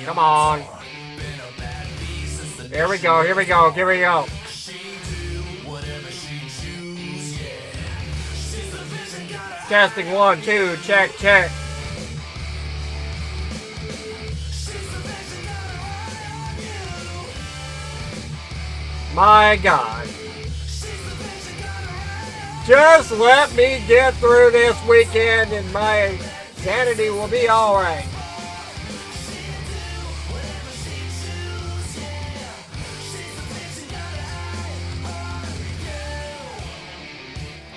Come on. Here we go, here we go, here we go. Testing 1, 2, check, check. My God. Just let me get through this weekend and my sanity will be alright.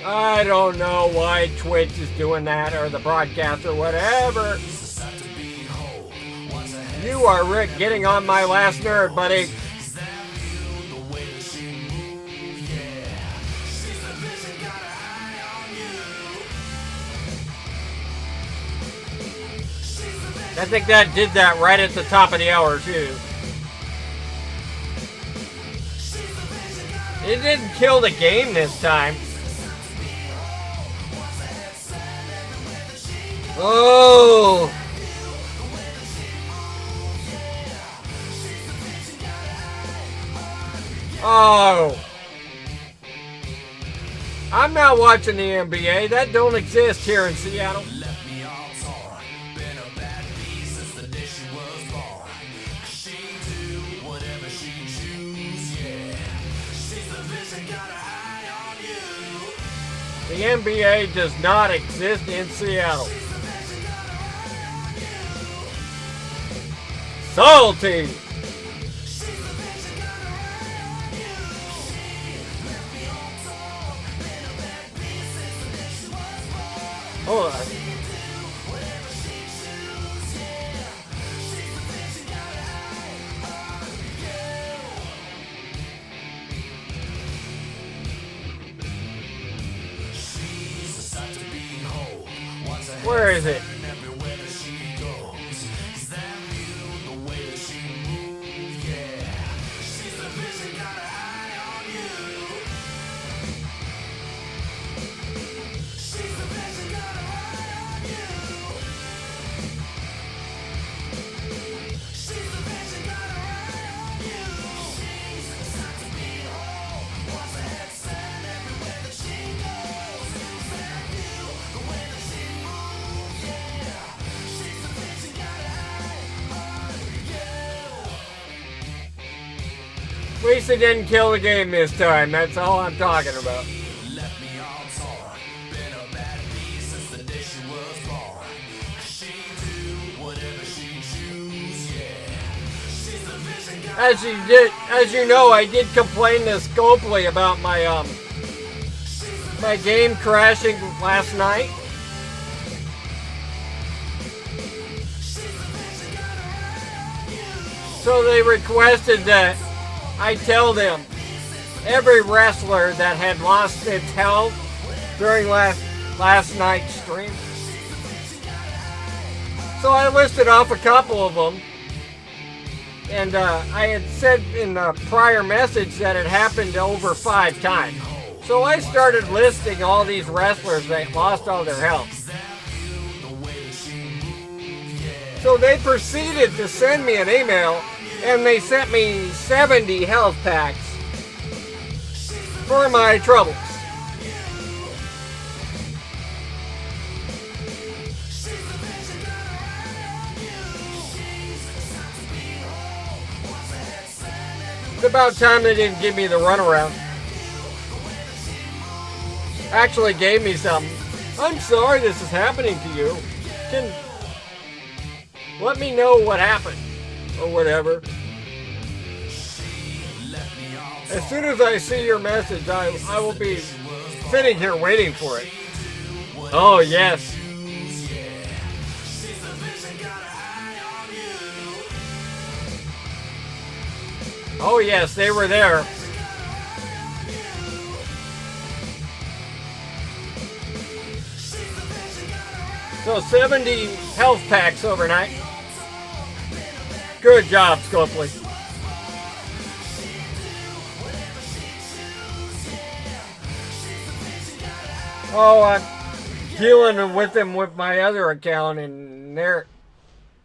I don't know why Twitch is doing that or the broadcast or whatever. You are Rick getting on my last nerve, buddy. I think that did that right at the top of the hour, too. It didn't kill the game this time. Oh! Oh! I'm not watching the NBA. That don't exist here in Seattle. The NBA does not exist in Seattle. Salty! Hold on. Where is it? At least they didn't kill the game this time. That's all I'm talking about. As you know, I did complain to Scopely about my game crashing last night. So they requested that I tell them every wrestler that had lost its health during last night's stream. So I listed off a couple of them. And I had said in a prior message that it happened over 5 times. So I started listing all these wrestlers that lost all their health. So they proceeded to send me an email, and they sent me 70 health packs for my troubles. It's about time they didn't give me the runaround. Actually gave me something. I'm sorry this is happening to you. Can let me know what happened or whatever. As soon as I see your message, I will be sitting here waiting for it. Oh yes. Oh yes, they were there. So 70 health packs overnight. Good job, Scopely. Oh, I'm dealing with them with my other account, and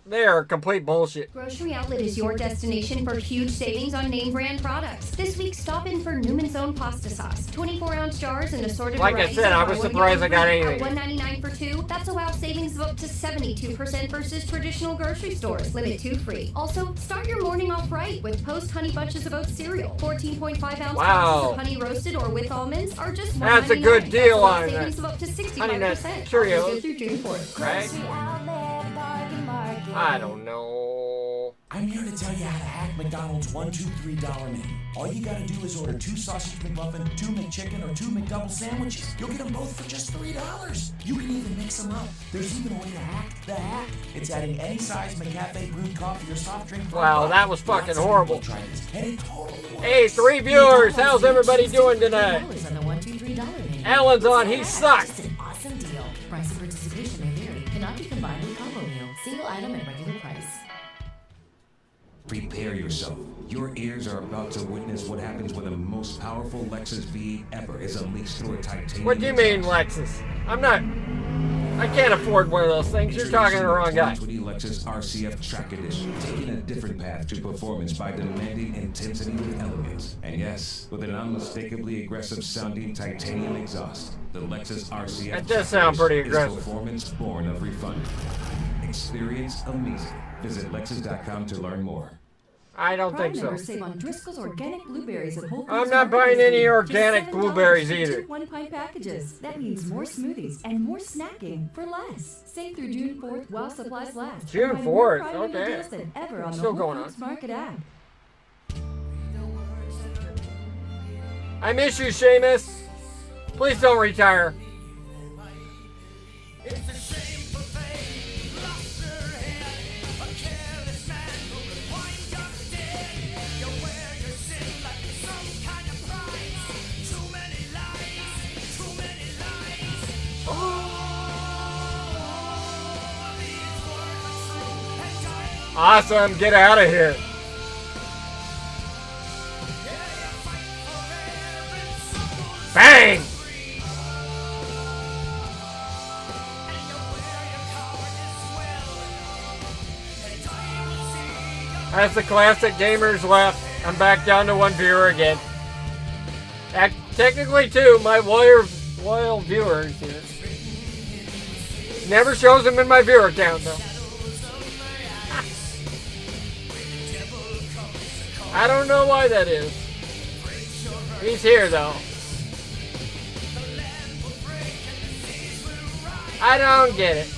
They are complete bullshit. Grocery Outlet is your destination for huge savings on name brand products. This week, stop in for Newman's Own pasta sauce. 24-ounce jars and assorted Like I said, I was surprised I got anything. $1.99 for 2. That's a wow savings of up to 72% versus traditional grocery stores. Limit 2 free. Also, start your morning off right with Post Honey Bunches of Oats cereal. 14.5-ounce boxes of honey roasted or with almonds are just $1.99. That's a good deal on savings of up to 65%. Honey Nut Cheerios. Through June 4th. Right? I don't know. I'm here to tell you how to hack McDonald's $1, $2, $3 menu. All you gotta do is order 2 sausage McMuffin, 2 McChicken, or 2 McDouble sandwiches. You'll get them both for just $3. You can even mix them up. There's even a way to hack the hack. It's adding any size McCafe brewed coffee or soft drink. Wow, that was fucking horrible. Try this. And it totally works. Hey, 3 viewers, how's everybody doing tonight? On the $1, $2, $3 menu. Alan's on, he sucks. It's an awesome deal. Price and participation may vary. Cannot be combined with combo meal. Single item at regular price. Prepare yourself. Your ears are about to witness what happens when the most powerful Lexus V ever is unleashed through a titanium. What do you mean, Lexus? I can't afford one of those things. You're talking to the wrong guy. 2020 Lexus RCF Track Edition, taking a different path to performance by demanding intensity with elegance. And yes, with an unmistakably aggressive sounding titanium exhaust, the Lexus RCF That does sound pretty aggressive. is performance born of refinement. Experience amazing. Visit Lexus.com to learn more. I don't think so. Members save on Driscoll's organic blueberries at Whole Foods I'm not Market buying this any week. organic Just $7 blueberries for either. 2 one-pint packages. That means more smoothies and more snacking for less. Save through June 4th while supplies last. June Find more 4th, Friday okay. deals than ever on Still the Whole going on. Foods Market app. I miss you, Seamus. Please don't retire. Awesome, get out of here. Bang! As the classic gamers left, I'm back down to 1 viewer again. Technically 2, my loyal viewers here. Never shows them in my viewer count though. I don't know why that is. He's here though. I don't get it.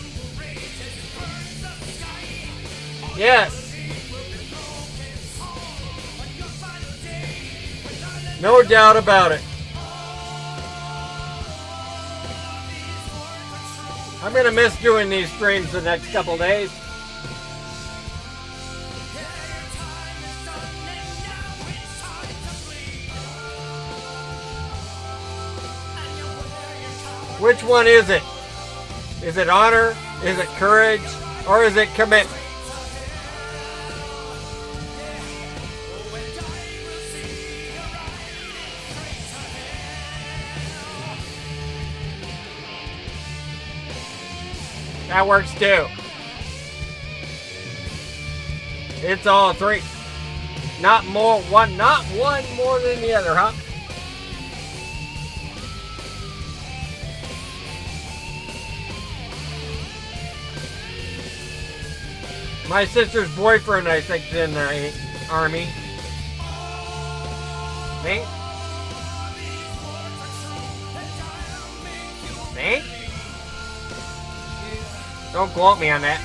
Yes. No doubt about it. I'm gonna miss doing these streams the next couple days. Which one is it? Is it honor? Is it courage? Or is it commitment? That works too. It's all 3. Not one more than the other, huh? My sister's boyfriend, I think, is in the army. Me? Me? Don't quote me on that.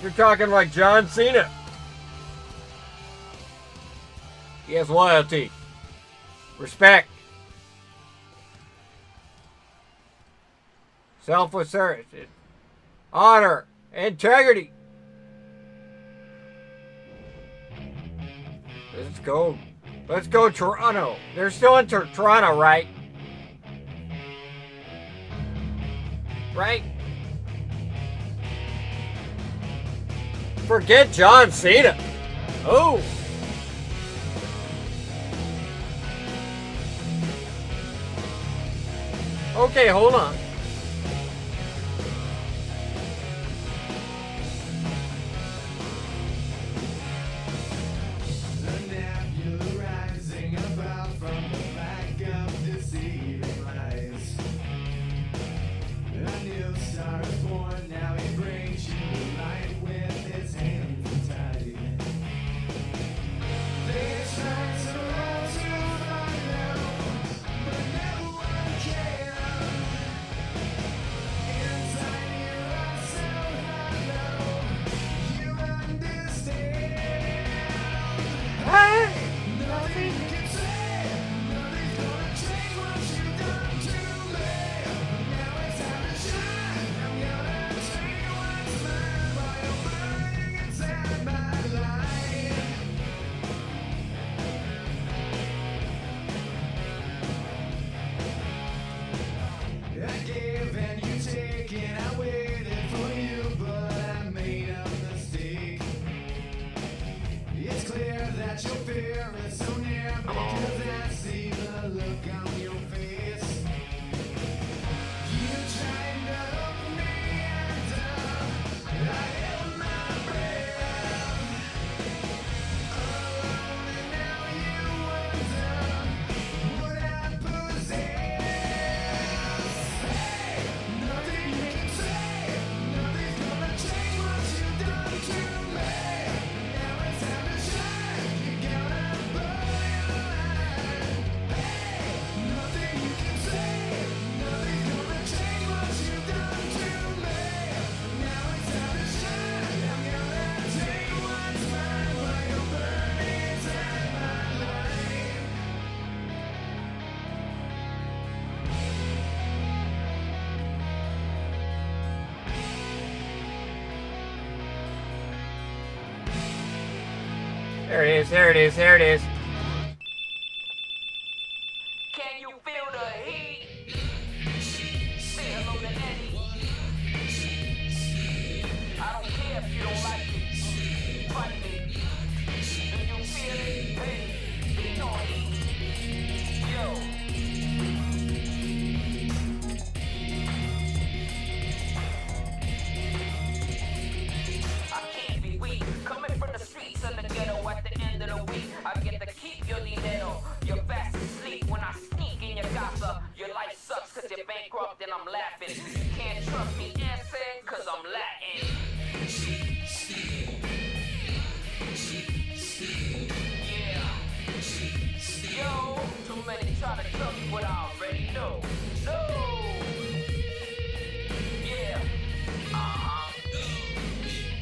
You're talking like John Cena. He has loyalty, respect, self-assertion, honor, integrity. Let's go. Let's go, Toronto. They're still in Toronto, right? Right? Forget John Cena. Oh. Okay, hold on. There it is, there it is, there it is. Can you feel the heat? Say hello to Eddie. I don't care if you don't like it. Fight me. Do you feel it? Hey, be on heat. Yo. I can't be weak. Coming from the streets of the ghetto at the end of the week. I get to keep your dinero. You're fast asleep when I sneak in your casa. Your life sucks cause you're bankrupt and I'm laughing. You can't trust me, answer, cause I'm Latin. Yeah. Yo, too many try to tell me what I already know. No. Yeah.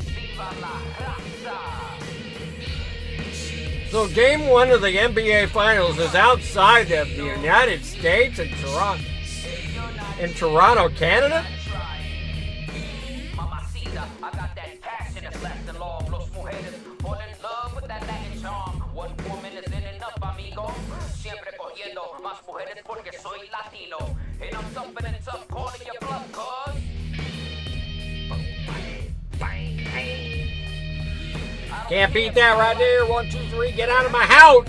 Viva la raza. So game 1 of the NBA Finals is outside of the United States in Toronto, Canada? Mamacita, I got that passion that's lasting long. Los mujeres fall in love with that Latin charm. One woman isn't enough, amigo. Siempre cogiendo más mujeres porque soy Latino. And I'm tougher than tough, calling your bluff, cuz. Can't beat that right there. 1, 2, 3. Get out of my house.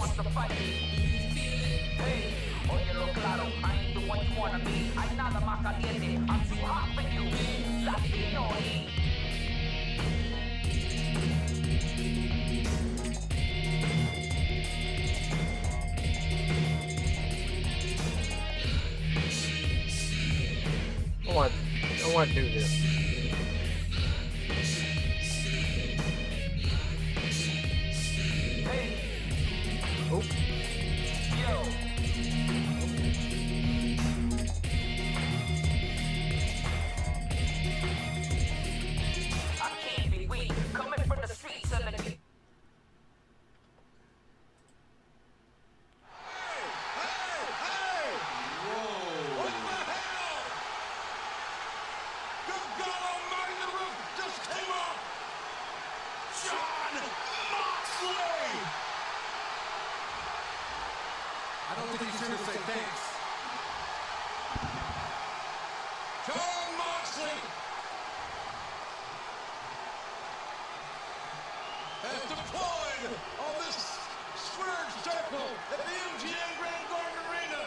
I want to do this. Oh. has deployed on this squared circle at the MGM Grand Garden Arena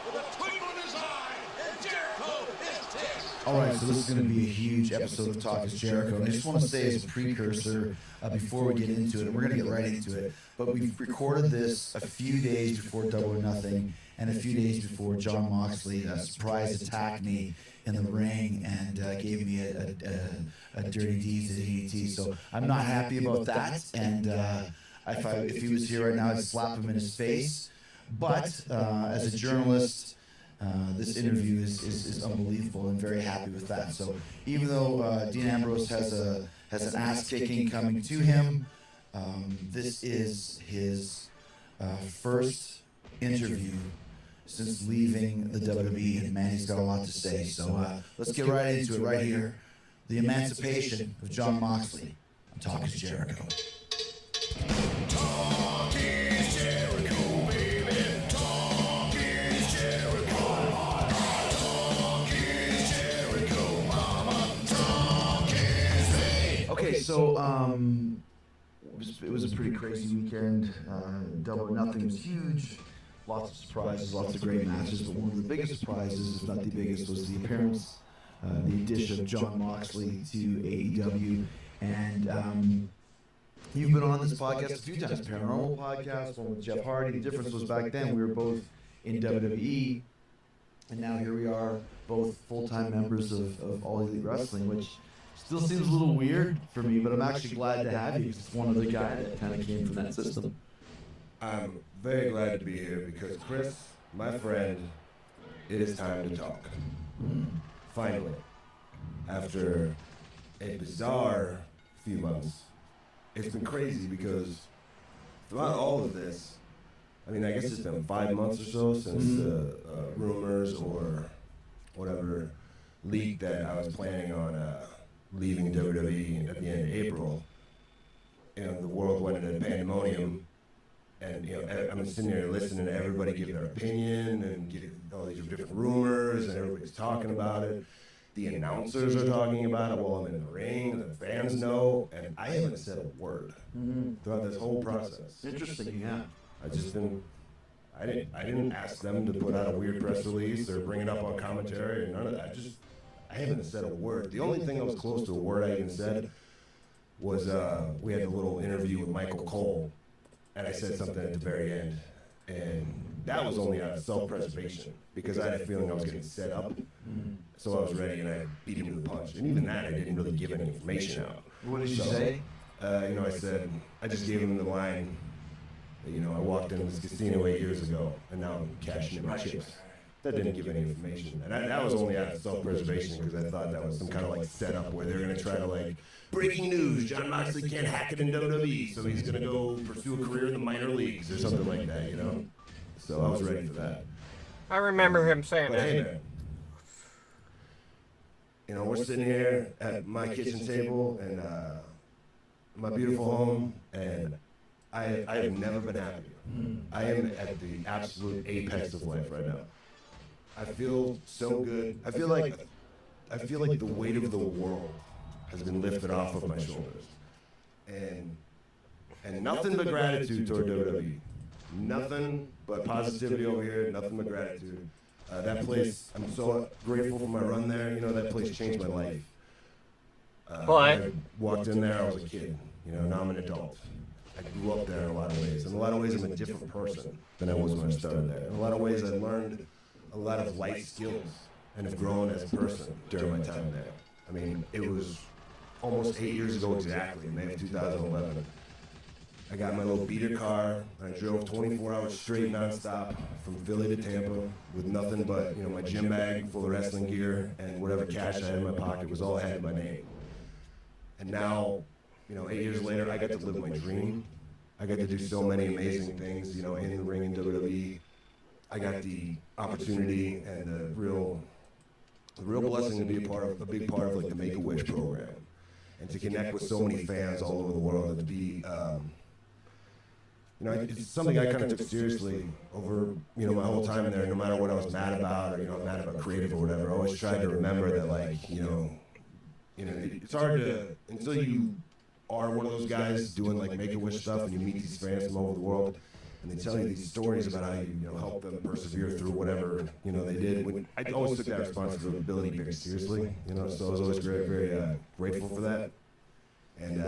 with a twinkle in his eye, and Jericho is pissed. All right, so this is going to be a huge episode of Talk is Jericho. And I just want to say as a precursor, before we get into it, and we're going to get right into it, but we recorded this a few days before Double or Nothing and a few days before Jon Moxley surprise attacked me in the ring and gave me a dirty deeds at ET. So I'm not happy about that. And if he was here right now, I'd slap him in his face. But as a journalist, this interview is unbelievable. I'm very happy with that. So even though Dean Ambrose has an ass kicking coming to him, this is his first interview since leaving the WWE, and man, he's got a lot to say. So let's get right into it right here. The emancipation of Jon Moxley on Talk is Jericho. Talk is Jericho, baby. Talk is Jericho. Talk is Jericho, mama. Talk is me. Okay, so it was a pretty crazy weekend. Double or Nothing was huge. Lots of surprises, lots of great matches, but one of the biggest surprises, if not the biggest, was the appearance, the addition of Jon Moxley to AEW. And you've been on this podcast a few times, Paranormal Podcast, one with Jeff Hardy. The difference was back then we were both in WWE, and now here we are, both full-time members of All Elite Wrestling, which still seems a little weird for me, but I'm actually glad to have you because it's one other guy that kind of came from that system. I'm very glad to be here because, Chris, my friend, it is time to talk. Finally, after a bizarre few months, it's been crazy because throughout all of this, I mean, I guess it's been 5 months or so since the rumors or whatever leaked that I was planning on leaving WWE at the end of April. You know, the world went into pandemonium. And, you know, I'm sitting here listening to everybody give their opinion and give all these different rumors, and everybody's talking about it. The announcers are talking about it while I'm in the ring. The fans know, and I haven't said a word throughout this whole process. Interesting, yeah. I didn't ask them to put out a weird press release or bring it up on commentary or none of that. I haven't said a word. The only thing that was close to a word I even said was we had a little interview with Michael Cole. And I said something at the very end, and that was only out of self-preservation because I had a feeling I was getting set up. So I was ready, and I beat him to the punch. And even that, I didn't really give any information out. What did you say? You know, I said, I just gave him the line, you know, I walked into this casino 8 years ago, and now I'm cashing in my chips. That didn't give any information. And that was only out of self-preservation because I thought that was some kind of like setup where they're going to try to like, breaking news, Jon Moxley can't hack it in WWE, so he's going to go pursue a career in the minor leagues or something like that, you know? So I was ready for that. I remember him saying But that. hey, man, you know, we're sitting here at my kitchen table and my beautiful home, and I have never been happier. I am at the absolute apex of life right now. I feel so good. I feel like the weight of the world has been lifted off of my shoulders, and nothing but gratitude toward WWE. Nothing but positivity over here. Nothing but gratitude. That place, I'm so grateful for my run there. You know, that place changed my life. When I walked in there, I was a kid. You know, now I'm an adult. I grew up there in a lot of ways. In a lot of ways, I'm a different person than I was when I started there. In a lot of ways, I learned a lot of life skills and have grown as a person during my time there. I mean, it was almost 8 years ago exactly, in May of 2011. I got my little beater car, and I drove 24 hours straight nonstop from Philly to Tampa with nothing but, you know, my gym bag full of wrestling gear and whatever cash I had in my pocket was all I had in my name. And now, you know, 8 years later, I got to live my dream. I got to do so many amazing things, you know, in the ring in WWE. I got the opportunity and the real blessing to be a big part of like the Make-A-Wish program, and to connect with so many fans all over the world, and to be, you know, it's something I kind of took seriously over, you know, my whole time there. No matter what I was mad about, or you know, mad about creative or whatever, I always tried to remember that, like, you know, it's hard to until you are one of those guys doing like Make-A-Wish stuff, and you meet these fans from all over the world, and they tell you these stories about how you help them persevere through whatever they did. I always took that responsibility very seriously, so I was always very, very grateful for that. And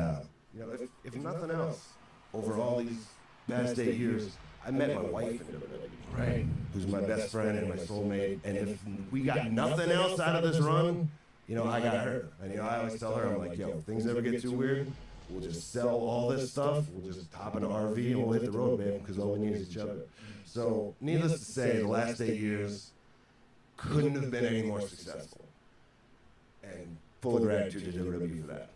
if nothing else, over all these past 8 years, I met my wife in WWE, Right. who's my best friend and my soulmate. And if we got nothing else out of this run, I got her. And I always tell her, I'm like, yo, if things ever get too weird, we'll just sell all this stuff. We'll just hop in an RV and we'll hit the road, man, because all we need is each other. So, needless to say, the last 8 years couldn't have been any more successful. And full of gratitude to WWE for that.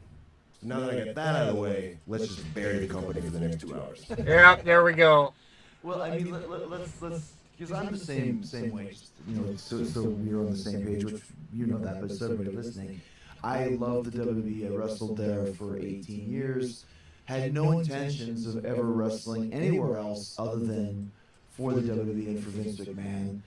So now that I got that out of the way, let's just bury the company for the next 2 hours. Yeah, there we go. Well, I mean, let's because I'm the same way. So we're on the same page, which you know that, but so everybody listening, I love the WWE. I wrestled there for 18 years. Had no intentions of ever wrestling anywhere else other than for the WWE and for Vince McMahon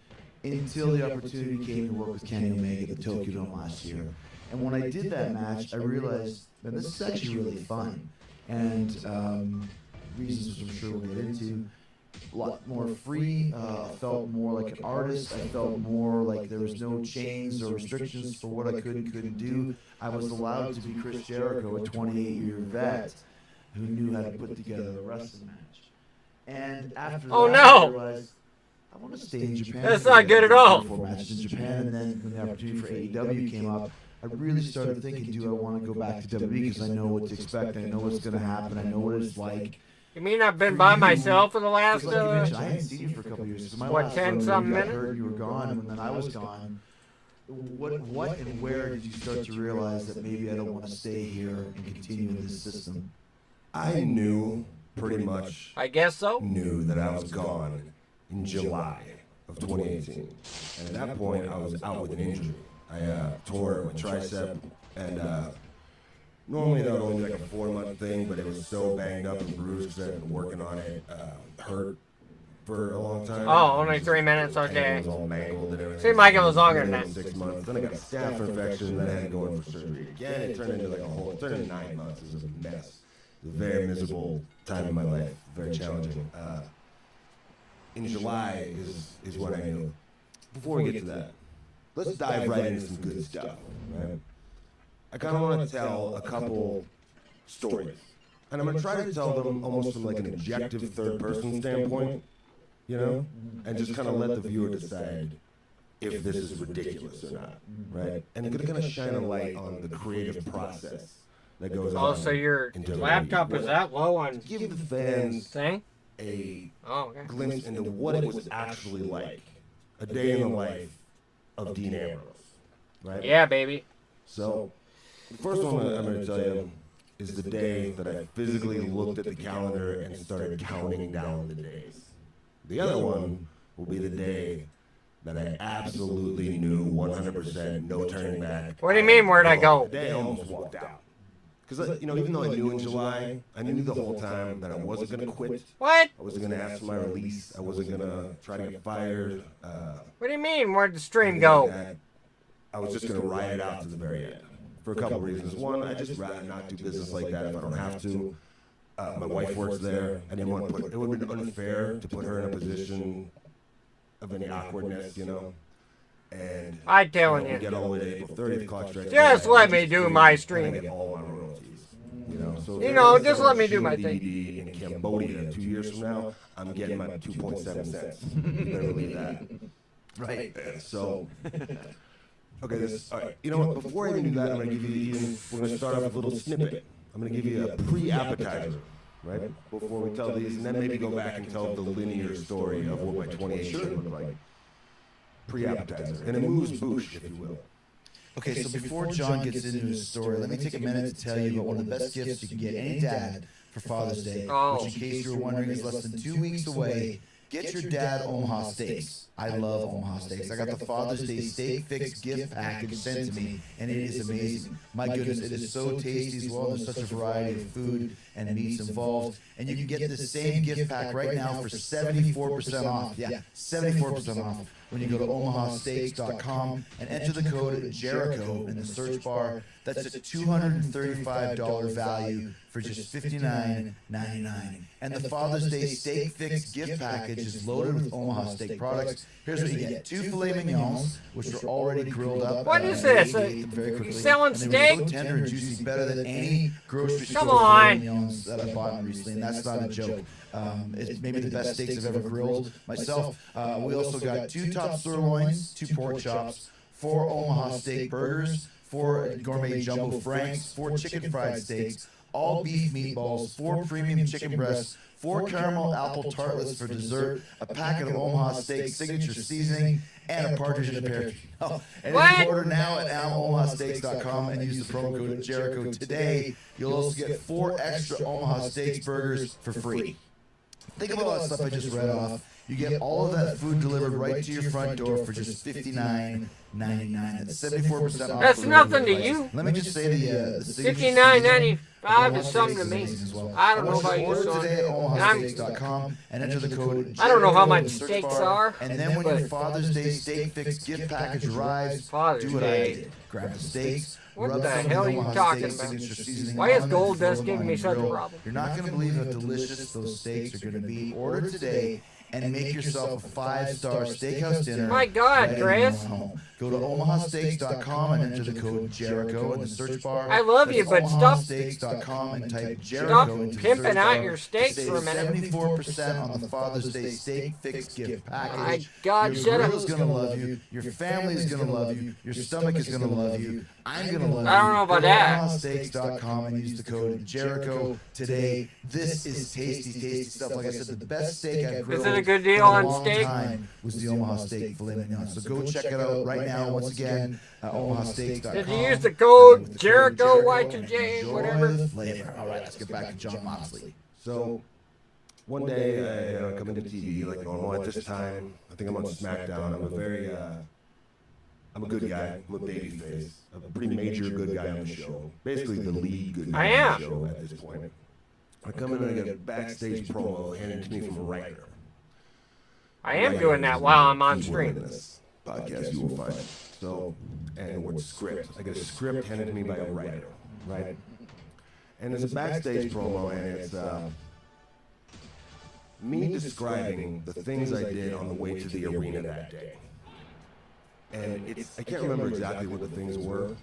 until the opportunity came to work with Kenny Omega at the Tokyo Dome last year. And when I did that match, I realized that this is actually really fun. And reasons which I'm sure we'll get into. A lot more free. I felt more like an artist. I felt more like there was no chains or restrictions for what I could and couldn't do. I was allowed to be Chris Jericho, a 28-year vet who knew how to put together a wrestling match. And after that, I realized I want to stay in Japan. That's not good at all. 4 matches in Japan, and then when the opportunity for AEW came up, I really started thinking, do I want to go back to WWE because I know what to expect, I know what's going to happen, I know what it's like. You mean I've been by myself for the last, like you mentioned, I hadn't seen you for a couple of years. What, 10-something minutes? I heard you were gone, and then I was gone. What and where did you start to realize that maybe I don't want to stay here and continue in this system? I knew pretty much. I guess so. Knew that I was gone in July of 2018, and at that point I was out with an injury. I tore my tricep, and normally that would only be like a 4-month thing, but it was so banged up and bruised because I've been working on it, hurt for a long time. Oh, only 3 minutes, okay. It was all mangled and everything. Seemed like it was longer than that. 6 months. Then I got a staph infection, then I had to go in for surgery again. It turned into like it turned into 9 months. It was a mess. It was a very miserable time in my life, very challenging. In July is what I knew. Before we get to that, let's dive right into some good stuff, right? I kind of want to tell a couple stories. And I'm going to try to tell them almost from like an objective third-person standpoint, and just kind of let the viewer decide if this is ridiculous or not, right? And I'm going to kind of shine a light on the creative process that goes on. Oh, so your laptop is that low on give the fans thing? A glimpse into what it was actually like, a day in the life of Dean Ambrose, right? Yeah, baby. So, the first one I'm going to tell you is the day that I physically looked at the calendar and started counting down the days. The other one will be the day that I absolutely knew 100%, no turning back. What do you mean, where'd I go? The day I almost walked out. Because, even though I knew in July, I knew the whole time that I wasn't going to quit. What? I wasn't going to ask for my release. I wasn't going to try to get fired. What do you mean, where'd the stream go? I was just going to ride it out to the very end. For a couple of reasons. One, I just rather not do business like that if I don't have to. My wife works there. I didn't want to put, it would have been unfair to put her in a position of any awkwardness, And I'm telling you. Get all the way to April 30th, clock strikes. Just let me do my stream. Get all my royalties. So just let me do my thing. DVD in Cambodia 2 years from now, I'm getting my 2.7 cents. You better believe that. Right. So. Okay, all right. You know what? Before I even do that, I'm going to give you. We're going to start off with a little snippet. I'm going to give you a pre-appetizer, right? Before we tell these, and then maybe go back and tell the linear story of what my 2018 looked like. Pre-appetizer, and it moves boosh, if you will. Okay, so before John gets into his story, let me take a minute to tell you about one of the best gifts you can get any dad for Father's Day, which, in case you were wondering, is less than 2 weeks away. Get your dad Omaha steaks. I love Omaha Steaks. I got the Father's Day Steak Fix gift package sent to me, and it is amazing. My goodness, it is so tasty as well. There's such a variety of food and meats involved. And you can get the same gift pack right now for 74% off. Yeah, 74% off when you go to omahasteaks.com and enter the code Jericho in the search bar. That's a $235 value for just $59.99. And the Father's Day Steak Fix gift package is loaded with Omaha Steak products. Here's what you get. 2 filet mignons, which are already grilled up. What is this? You selling steak? So tender and juicy, better than any grocery store Come on. filet mignons that I bought recently, and that's not a joke. It's maybe the best steaks I've ever grilled myself. We also got 2 top sirloins, 2 pork chops, 4 Omaha steak burgers, 4 gourmet jumbo franks, 4 chicken fried steaks, all beef meatballs, 4 premium chicken breasts, 4 caramel apple tartlets for dessert, a packet of Omaha Steak signature seasoning, and a partridge in a pear tree. Oh, and if you order now at omahasteaks.com and use the promo code Jericho today, you'll also get 4 extra Omaha Steaks burgers for free. Think about all that stuff I just read off. You get all of that food delivered right to your front door for just $59.99. That's 74% off. That's nothing to you. Let me just say the $59.95 is something to me. I don't know how you order saw today at it. omahasteaks.com and enter the code. I don't know how much Jericho in the search steaks bar. are. And then when your Father's Day Steak Fix gift package arrives, Father's do what I Day. did. Grab the steaks. What rub the some of hell are you Omaha talking Steak about? signature seasoning Why is on them Gold and throw Dust them giving on me your such a grill. problem? You're not going to believe how delicious those steaks are going to be. Order today and make yourself a 5-star steakhouse dinner. My God, right in Chris. your own home. Go to omahasteaks.com and enter the code Jericho in the search bar. I love you, but stop omahasteaks.com and type Jericho into the pimping search out bar your steaks to for a save minute. 74% on the Father's Day Steak Fix gift package. My God, your shut up. grill is going to love you. Your family is going to love you. Your stomach is going to love you. I'm going to love you. I don't know about Go to that. omahasteaks.com and use the code Jericho today. This is tasty stuff. Like I said, the best steak I've grilled Is it a good deal in a on long steak? time was the Omaha Steak filet mignon. So go check it out right now. Once again, omahasteaks.com. Did you use the code Jericho, Y2J, Enjoy whatever? the flavor. All right, let's get back to John Moxley. So one day I come into TV like normal. At this time, I think I'm on SmackDown. I'm a good guy. I'm a babyface. A pretty major good guy on the show. Basically the lead good guy on the show at this point. I come in and I get a backstage promo handed to me from a writer. I am doing that while I'm on stream. This podcast you will find. So, and the word script. I get a script handed to me by a writer, right? And it's a backstage promo, and it's me describing the things I did on the way to the arena that day. And I can't remember exactly what the things were,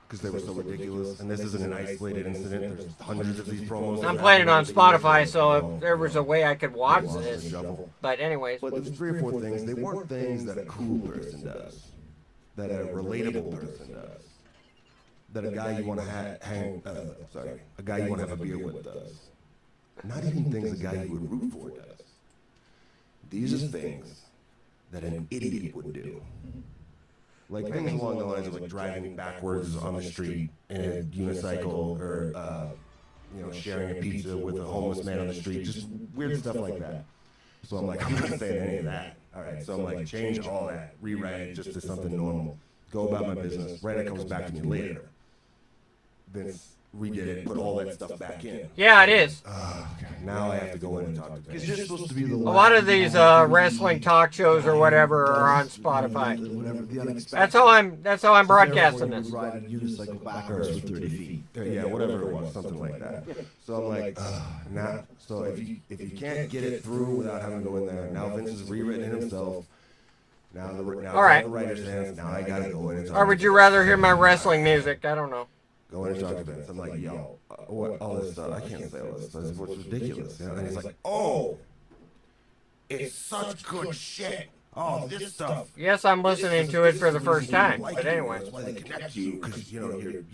because they were so ridiculous. And this isn't an isolated incident. There's hundreds of these promos. I'm playing it on Spotify, so if there was a way I could watch this. But anyways. But there's 3 or 4 things. They weren't things that a cool person does, that a relatable person does, that a guy you want to a guy you want to have a beer with does. Not even things a guy you would root for does. These are things that an idiot would do. Like things along the lines of like driving backwards on the street in a unicycle, or sharing a pizza with a homeless man on the street, just weird stuff like that. So I'm like, I'm not saying any of that. All right, so I'm like, change all that, rewrite it just to something normal, go about my business. Writer comes back to me later. Vince redid it, put all that stuff back in. Yeah, it is. Okay. Now I have to go in and talk to Vince. Because you're supposed to be the A lot of these wrestling talk shows or whatever are on Spotify. That's how I'm broadcasting this. Ride a unicycle backwards for 30 feet. Yeah, whatever it was, something like that. So I'm like, nah. So if you can't get it through without having to go in there, now Vince has rewritten it himself. Now the writer's hands. Now I gotta go in and talk. Or would you rather hear my wrestling music? I don't know. Go in and talk to Vince. I'm like, yo, what, all this stuff, I can't say all this stuff. It's ridiculous. You know? And he's like, oh, it's such good shit. Oh, this stuff. Yes, I'm listening to it for the first time. Like But anyway. that's why they connect you, because you're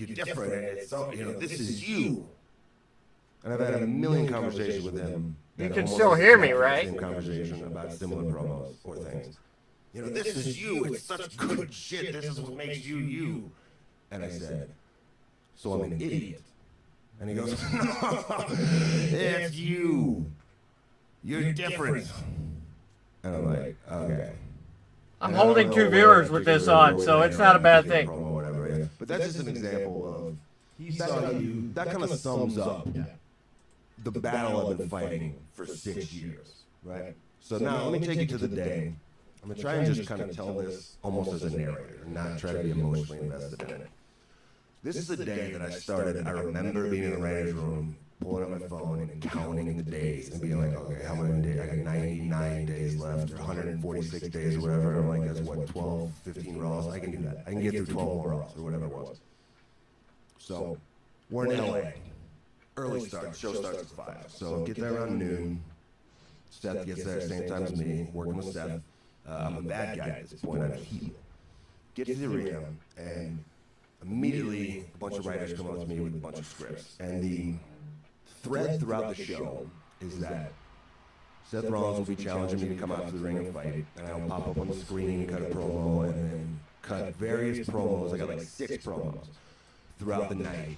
different, and it's so, this is you. And I've had a million conversations with him. You can still hear me, right? Same conversation about similar promos or things. This is you. It's such good shit. This is what makes you you. And I said, so I'm an idiot. And he goes, no, it's you. You're different. And I'm like, okay. I'm holding 2 viewers with this on, so it's not a bad thing. Promo, whatever, yeah. But that's just an example of that kind of sums up the battle I've been fighting for 6 years, right? So now let me take you to the day. I'm gonna try and just kind of tell this almost as a narrator, not try to be emotionally invested in it. This is the day that I started. I remember being in the writer's room, pulling up my phone and counting the days and being like, okay, how many days? I got 99 days left, or 146 days, or whatever. And I'm like, that's what, 12, 15 Raws? I can do that. I can get through 12 more Raws, or whatever it was. So we're in LA. Early start. Show starts at 5. So get there around noon. Seth gets there at the same time as me, working with Seth. I'm a bad guy at this point. I'm a heel. Get to the arena, and immediately a bunch of writers come up to me with a bunch of scripts. And the thread throughout the show is that Seth Rollins will be challenging me to come out to the ring and fight. And I'll pop up on the screen, cut a promo, and then cut various promos. I got like 6 promos throughout the night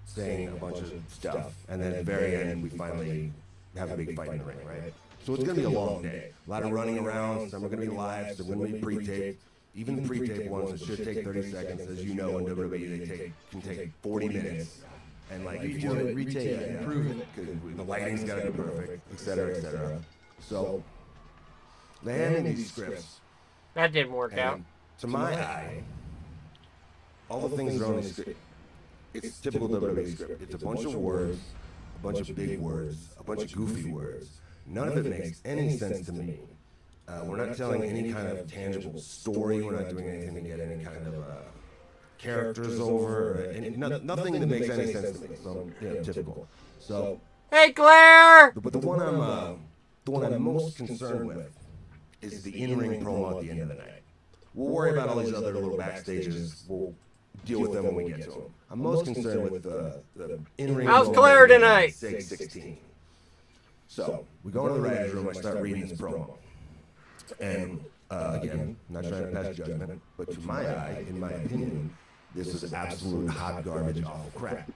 saying a bunch of stuff. And then at the very end, we finally have a big fight in the ring, right? So it's going to be a long day. A lot of running around. Some are going to be live. Some are going to be pre-taped. Even the pre-taped ones, it should take 30 seconds. As you know, in WWE, they can take 40 minutes. And like, if you do it, retake it, improve it, because the lighting's got to be perfect, et cetera, et cetera. So they hand me these scripts. That didn't work out. To my eye, all the things that are on the script, it's typical WWE script. It's a bunch of words, a bunch of big words, a bunch of goofy words. None of it makes any sense to me. We're not telling any kind of tangible story. We're not doing anything to get any kind of characters over. Nothing that makes any sense to me. So, typical. So, hey, Claire! But the one I'm most concerned with is the in-ring promo at the end of the night. We'll worry about all these other little backstages. We'll deal with them when we get to them. I'm most concerned with the in-ring. How's Claire tonight? 6:16. So we go into the writer's room. I start reading this promo, and again, I'm not trying to pass judgment, but to my eye, in my opinion, this is absolute hot garbage, awful crap.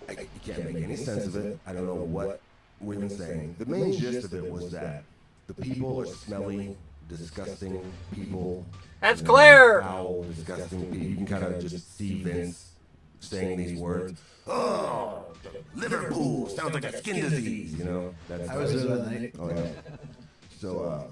You can't make any sense of it. I don't know what we've been saying. The main gist of it was that the people are smelly, disgusting people. That's Claire. Foul, disgusting people. You can kind of just see Vince saying these words. Oh, Liverpool sounds like a skin disease. You know. I was there that night. Oh yeah. So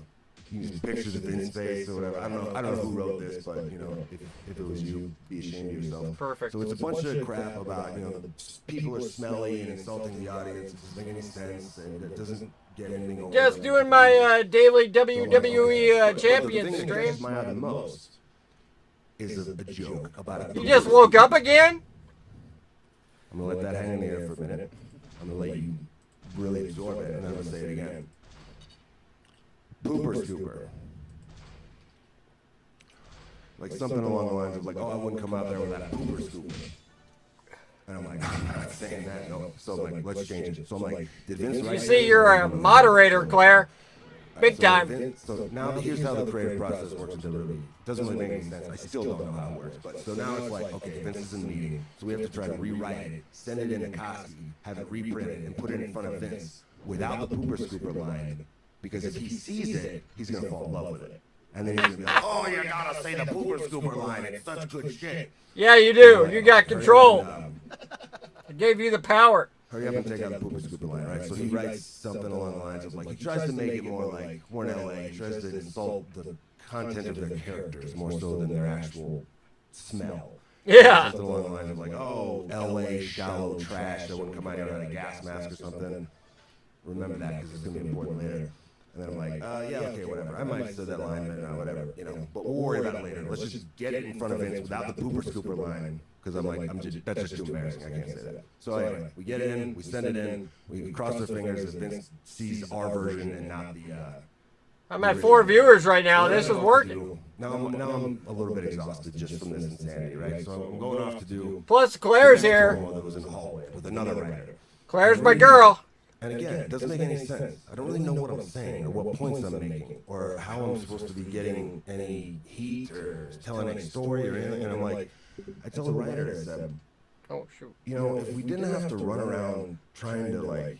you can see pictures of Vince's face or whatever. I don't know who wrote this, but if it was you, be ashamed of yourself. Perfect. So it's a bunch of crap about the people are smelly and insulting the audience. It doesn't make any sense, and it doesn't get anything over. Just doing my daily WWE Champions stream. The thing that stream. catches my eye the most is a joke about a. You just woke up again? I'm gonna let that hang in the air for a minute. I'm gonna let you really absorb it, and then I'm gonna say it again. Pooper scooper. Like something along the lines of like, oh, I wouldn't come out there without a pooper scooper. And I'm like, I'm not saying that, no. So I'm like, let's change it. So I'm like, did Vince write? You see, you're a moderator, Claire. Big time. So now here's how the creative process works in WWE. It doesn't really make any sense. I still don't know how it works. But so now it's like, okay, Vince is in the meeting. So we have to try to rewrite it, send it in to Koski, have it reprinted, and put it in front of Vince without the pooper scooper line. Because if he sees it, he's going to fall in love with it. And then he's going to be like, oh, you got to say the pooper scooper line. It's such good shit. Yeah, you do. You got control. I gave you the power. Hurry up and take out the pooper scooper line, right? So he writes something along the lines of like, he tries to make it more like, we're in LA. He tries to insult the content of their characters more so than their actual smell. Yeah. Something along the lines of like, oh, LA, shallow trash that wouldn't come out here on a gas mask or something. Remember that because it's going to be important later. And then I'm like, yeah, okay, whatever. I might have said that line, but whatever, But we'll worry about it later. Let's just get it in front of Vince without the pooper scooper line. Because I'm like, that's just too embarrassing. I can't say that. So anyway, we get it in, we send it in, we cross our fingers as Vince sees our version and not the. I'm at 4 viewers right now. This is working. Now I'm a little bit exhausted just from this insanity, right? So I'm going off to do. Plus, Claire's here. That was in the hallway with another writer. Claire's my girl. And again, it doesn't make any sense. I don't really know what I'm saying or what points I'm making or how I'm supposed to be getting any heat or telling any story or anything. And I'm like, I tell the writer, I said, oh, shoot. If we didn't have to run around trying to like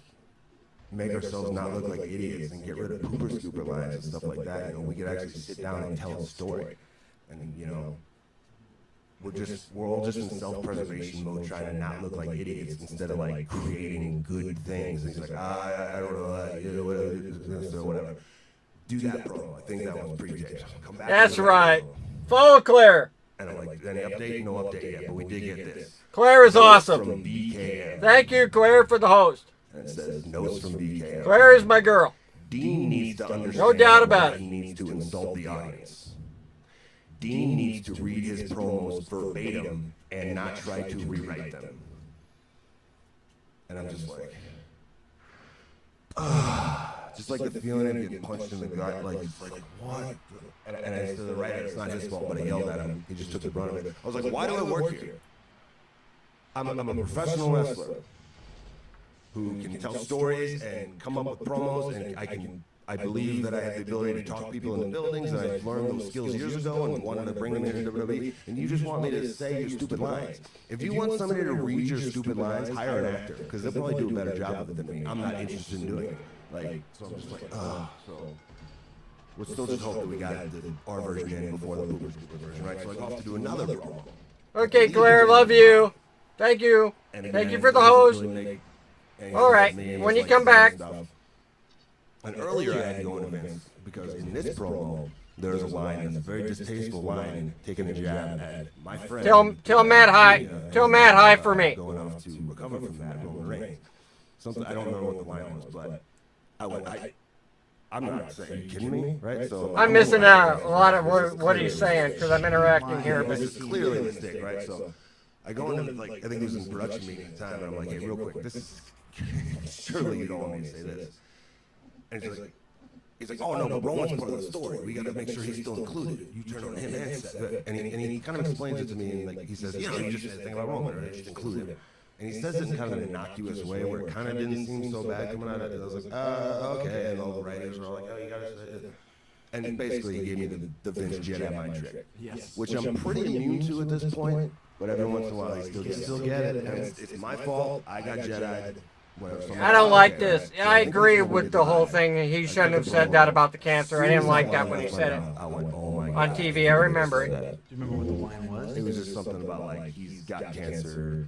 make ourselves not look like idiots and get rid of pooper scooper lines and stuff like that. You know, we could actually sit down and tell a story. And, you know, we're all just in self-preservation mode, trying to not look like idiots instead of like creating good things. And he's like, I don't know, whatever. Do that, bro. I think that one's pretty good. Come back. That's right. Follow Claire. And I'm like, any update? No update yet, but we did get this. Claire is awesome. From BKM. Thank you, Claire, for the host. And it says notes from BKM. Claire is my girl. Dean needs to understand. No doubt about it. He needs to insult the audience. Dean needs to read his promos verbatim and not try to rewrite them. And I'm just like, just like the feeling of getting punched in the gut, like what? And I said to the writer, it's not his fault, but I yelled at him. He just took the brunt of it. I was like, why do I work here? I'm a professional wrestler who can tell stories and come up with promos, and I believe that I have the ability to talk to people in the buildings, and I've learned those skills years ago and wanted to bring them into WWE, and you just want me to say your stupid lines. If you want somebody to read your stupid lines, hire an actor, because they'll probably do a better job with it than me. I'm not interested in doing it. Like, so I'm just like, so we're still just hoping that we got our version in before the Boober Scooper version, right? So I go off to do another promo. Okay, Claire, love you. Thank you. Thank you for the host. All right, when you come back. And earlier I had to go into Vince because in this promo there's a line, and a very distasteful line, taking a jab at my friend. Tell Matt hi. Tell Matt hi for me. Going off to recover from that Roman Reigns. Something I don't remember what the line was, but I'm not saying. Are you kidding me? Right? So I'm missing out a lot of what he's saying because I'm interacting here. But this is clearly a mistake, right? So I go into, like, I think it was in production meeting at the time, and I'm like, hey, real quick, this is surely you don't want me to say this. And he's like, oh no, but Roman's part of the story. We got to make sure he's still included. You turn on him and Seth. And he kind of explains it to me, and like he says, yeah, you just said the thing about Roman, right? Just include him. And he says it in kind of an innocuous way where it kind of didn't seem so bad coming out of it. I was like, okay. And all the writers were all like, oh, you got to say it. And basically he gave me the Vince Jedi mind trick, which I'm pretty immune to at this point. But every once in a while he still get it. And it's my fault. I got Jedi'd. I don't like this. I agree with the whole thing. He shouldn't have said that about the cancer. I didn't like that when he said it on TV. I remember it. Do you remember what the line was? It was just something about, like, he's got cancer,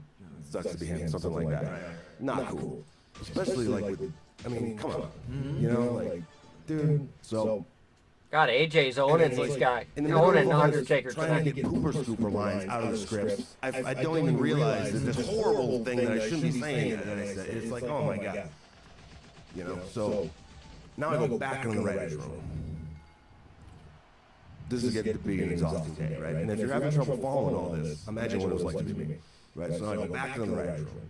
sucks to be him, something like that. Not cool. Especially, like, with, I mean, come on. You know, like, dude, so... God, AJ's owning these guys. Owning Undertaker trying tonight. to get pooper scooper lines out of the scripts. I don't even realize that this horrible thing that I shouldn't be saying that I said. It's like, oh my God. You know, so now I go back in the writer's room. This is getting to be an exhausting day, right? And if you're having trouble following all this, imagine what it was like to be me. Right? So now I go back in the writer's room.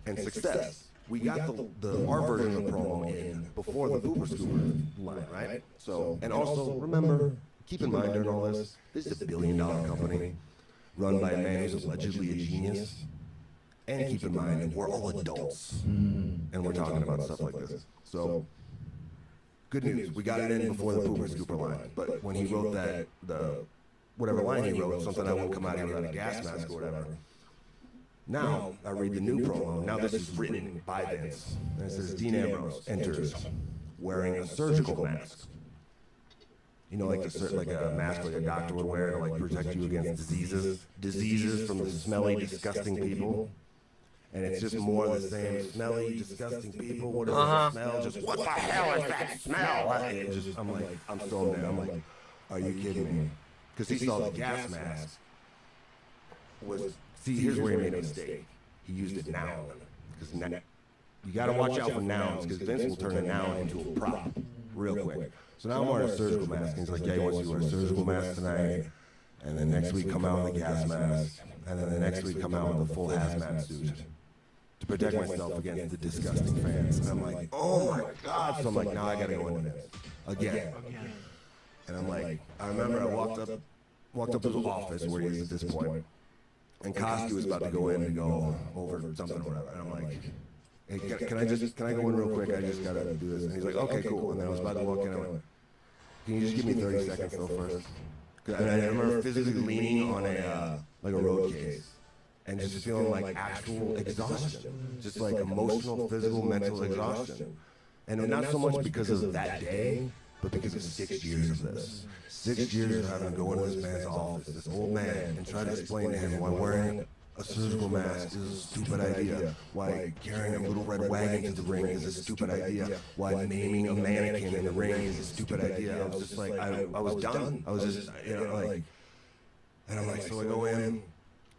And success. We got our version of the promo in before the Booper Scooper line, right? So, and also, remember, keep in mind during all this, this is a $1 billion company run by a man who's allegedly a genius. And keep in mind that we're all adults. And we're talking about stuff like this. So, good news, we got it in before the Booper Scooper line. But when he wrote that, whatever line he wrote, something I wouldn't come out here without a gas mask or whatever. Now, I read the new promo. Now this is written by Vince. And it says, Dean Ambrose enters wearing a surgical mask. You know, like a mask like a doctor would wear to, like, protect you against diseases from the smelly, disgusting people. And it's just more of the same smelly, disgusting people. What is that smell? Just, what the hell is that smell? I'm like, I'm so mad. I'm like, are you kidding me? Because he saw the gas mask was... See, here's where he made a mistake. He used it noun. Because you got to watch out for nouns, because Vince will turn a noun into a prop real quick. So now I'm wearing a surgical mask. And he's like, yeah, he wants you to wear a surgical mask tonight. And then next week, come out with a gas mask. And then the next week, come out with a full hazmat suit to protect myself against the disgusting fans. And I'm like, oh my God. So I'm like, now I got to go into this again. And I'm like, I remember I walked up to his office where he is at this point. And Koski was about to go in and go over something or whatever. And I'm like, hey, can I go in real quick? I just got to do this. And he's like, okay, cool. And then I was about to walk in. I went, can you just give me 30 seconds though first? And I remember physically leaning on a road case. and just feeling like actual exhaustion, just like emotional, physical, mental exhaustion. And not so much because of that day, but because of 6 years of this. 6 years of having to go into this man's office, this old man, and try to explain to him why wearing a surgical mask is a stupid idea, why carrying a little red wagon to the ring is a stupid idea, why maiming a mannequin in the ring is a stupid idea. I was just like, I was done. I was just, like, and I'm like, so I go in,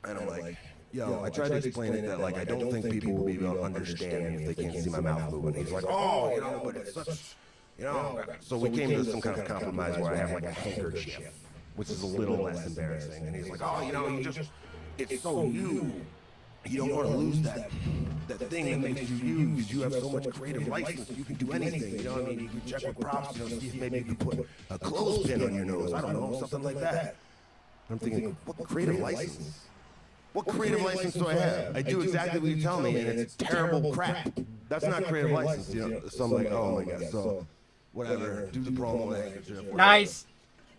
and I'm like, yo, I tried to explain it that, like, I don't think people will be able to understand me if they can't see my mouth moving. He's like, oh, but it's such, So we came to some kind of compromise where I have, like, a handkerchief, which is a little less embarrassing. And he's like, oh, you just, it's so you. You don't want to lose that thing that makes you you, because you have so much creative license. You can do anything. You know what I mean? You can check with props. See if maybe you can put a clothespin on your nose. I don't know, something like that. I'm thinking, what creative license? What creative license do I have? I do exactly what you tell me, and it's terrible crap. That's not creative license, So I'm like, oh my god. So whatever, do the promo with handkerchief. Nice.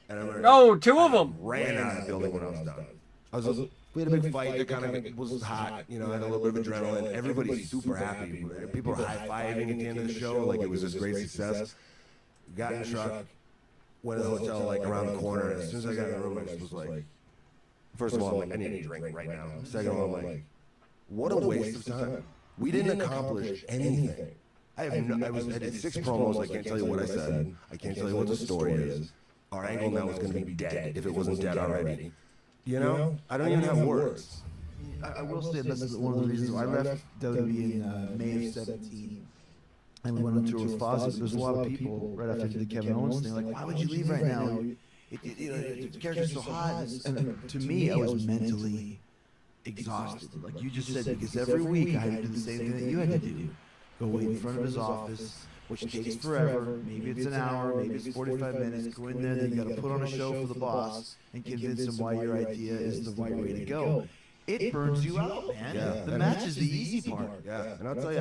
And No, 2 of them. Ran out of the building when I was done. We had a big fight. It kind of was hot. I had a little bit of adrenaline. Everybody's super happy. People are high-fiving at the end of the show. Like, it was this great success. Got in the truck, went to the hotel, like, around the corner. And as soon as I got in the room, I just was like, first of all, I'm like, I need a drink right now. Second of all, I'm like, what a waste of time. We didn't accomplish anything. I did 6 promos. I can't tell you what I said. I can't tell you what the story is. Our angle now was going to be dead if it wasn't dead already. I don't even have words. I will say that's one of the reasons I left WWE in May of 17. And we went on tour with Fozzy, but there's a lot of people right after the Kevin Owens thing, like, why would you leave right now? The character's so hot. And to me, I was mentally exhausted. Like you just said, because every week I had to do the same thing that you had to do. Go wait in front of his office, which takes forever. Maybe it's an hour, maybe it's 45 minutes. Go in there, then you got to put on a show for the boss and convince him why your idea is the right way to go. It burns you out, man. Yeah. The match is the easy part. Yeah, and I'll tell you,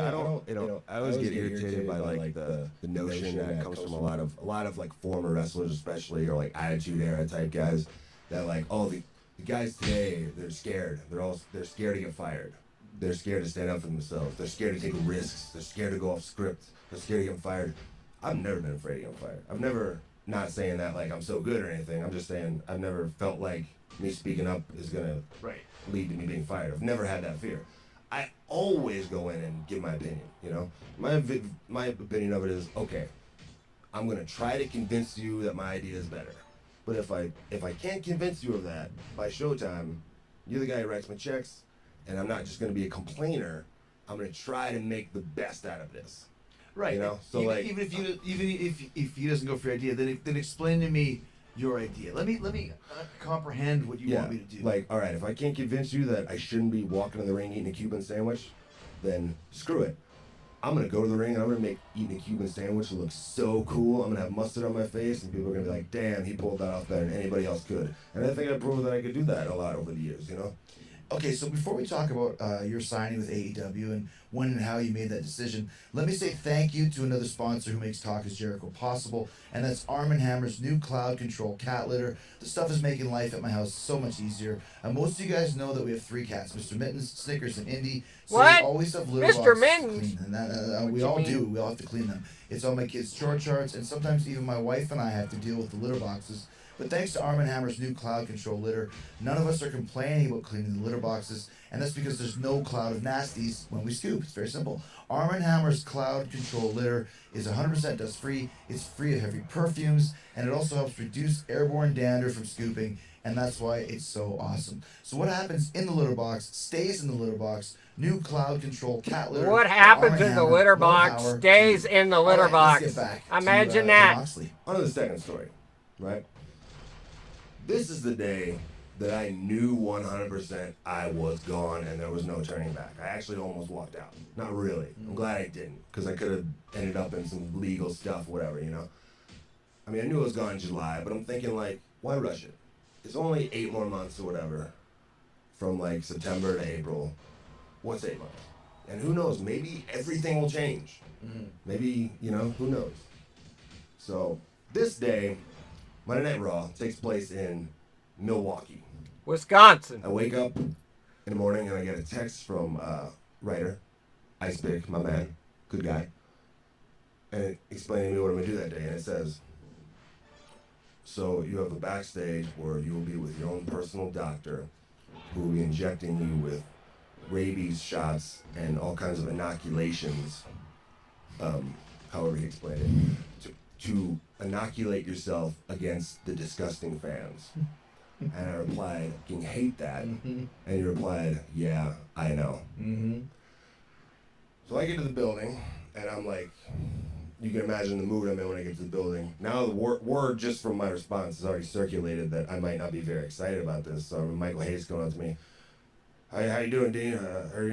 I always get irritated by like the notion that comes from a lot of like former wrestlers, especially, or like Attitude Era type guys, that like, oh, the guys today, they're scared. They're scared to get fired. They're scared to stand up for themselves. They're scared to take risks. They're scared to go off script. They're scared to get fired. I've never been afraid to get fired. I've never, not saying that like I'm so good or anything. I'm just saying I've never felt like me speaking up is gonna lead to me being fired. I've never had that fear. I always go in and give my opinion. My opinion of it is, okay, I'm gonna try to convince you that my idea is better. But if I can't convince you of that by showtime, you're the guy who writes my checks, and I'm not just gonna be a complainer. I'm gonna try to make the best out of this. Right. So even if he doesn't go for your idea, then explain to me your idea. Let me comprehend what you want me to do. Like, all right, if I can't convince you that I shouldn't be walking in the ring eating a Cuban sandwich, then screw it. I'm gonna go to the ring and I'm gonna make eating a Cuban sandwich look so cool. I'm gonna have mustard on my face, and people are gonna be like, "Damn, he pulled that off better than anybody else could." And I think I proved that I could do that a lot over the years. Okay, so before we talk about your signing with AEW and when and how you made that decision, let me say thank you to another sponsor who makes Talk is Jericho possible, and that's Arm & Hammer's new Cloud Control cat litter. The stuff is making life at my house so much easier. Most of you guys know that we have 3 cats, Mr. Mittens, Snickers, and Indy. So what? we always have litter Mr. boxes Mittens? to clean, and we all do. We all have to clean them. It's on my kids' chore charts, and sometimes even my wife and I have to deal with the litter boxes. But thanks to Arm & Hammer's new Cloud Control litter, none of us are complaining about cleaning the litter boxes, and that's because there's no cloud of nasties when we scoop. It's very simple. Arm & Hammer's Cloud Control litter is 100% dust-free, it's free of heavy perfumes, and it also helps reduce airborne dander from scooping, and that's why it's so awesome. So what happens in the litter box stays in the litter box. New Cloud Control cat litter. What happens in the litter box stays in the litter box. Imagine that. On to the second story, right? This is the day that I knew 100% I was gone and there was no turning back. I actually almost walked out. Not really. I'm glad I didn't, because I could have ended up in some legal stuff, whatever, I mean, I knew I was gone in July, but I'm thinking, like, why rush it? It's only 8 more months or whatever from, like, September to April. What's 8 months? And who knows? Maybe everything will change. Maybe, who knows? So, this day, Monday Night Raw takes place in Milwaukee, Wisconsin. I wake up in the morning, and I get a text from writer, Ice Pick, my man, good guy, and it explaining to me what I'm going to do that day. And it says, so you have a backstage where you will be with your own personal doctor who will be injecting you with rabies shots and all kinds of inoculations, however he explained it, to inoculate yourself against the disgusting fans. And I replied, I fucking hate that. And he replied, yeah, I know. So I get to the building, and I'm like, you can imagine the mood I'm in when I get to the building. Now the word just from my response has already circulated that I might not be very excited about this. So Michael Hayes going up to me, hey, how you doing, Dean? Are you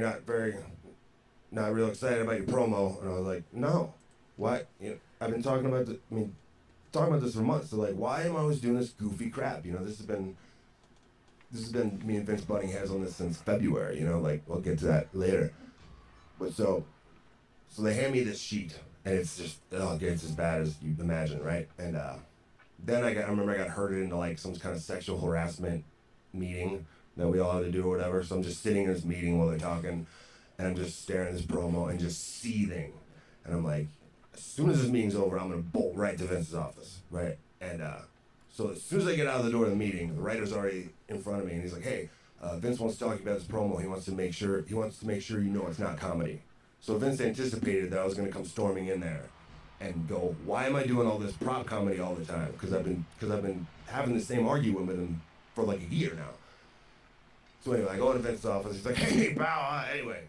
not real excited about your promo? And I was like, no. What? You know, I've been talking about this for months. So like, why am I always doing this goofy crap? You know, this has been me and Vince butting heads on this since February. You know, like we'll get to that later. But so they hand me this sheet, and it's just it gets as bad as you imagine, right? And then I remember I got herded into like some kind of sexual harassment meeting that we all had to do or whatever. So I'm just sitting in this meeting while they're talking, and I'm just staring at this promo and just seething. And I'm like, as soon as this meeting's over, I'm gonna bolt right to Vince's office, right? And so as soon as I get out of the door of the meeting, the writer's already in front of me, and he's like, "Hey, Vince wants to talk about this promo. He wants to make sure you know it's not comedy." So Vince anticipated that I was gonna come storming in there and go, "Why am I doing all this prop comedy all the time? Because I've been having the same argument with him for like a year now." So anyway, I go into Vince's office. He's like, "Hey, pal. Anyway,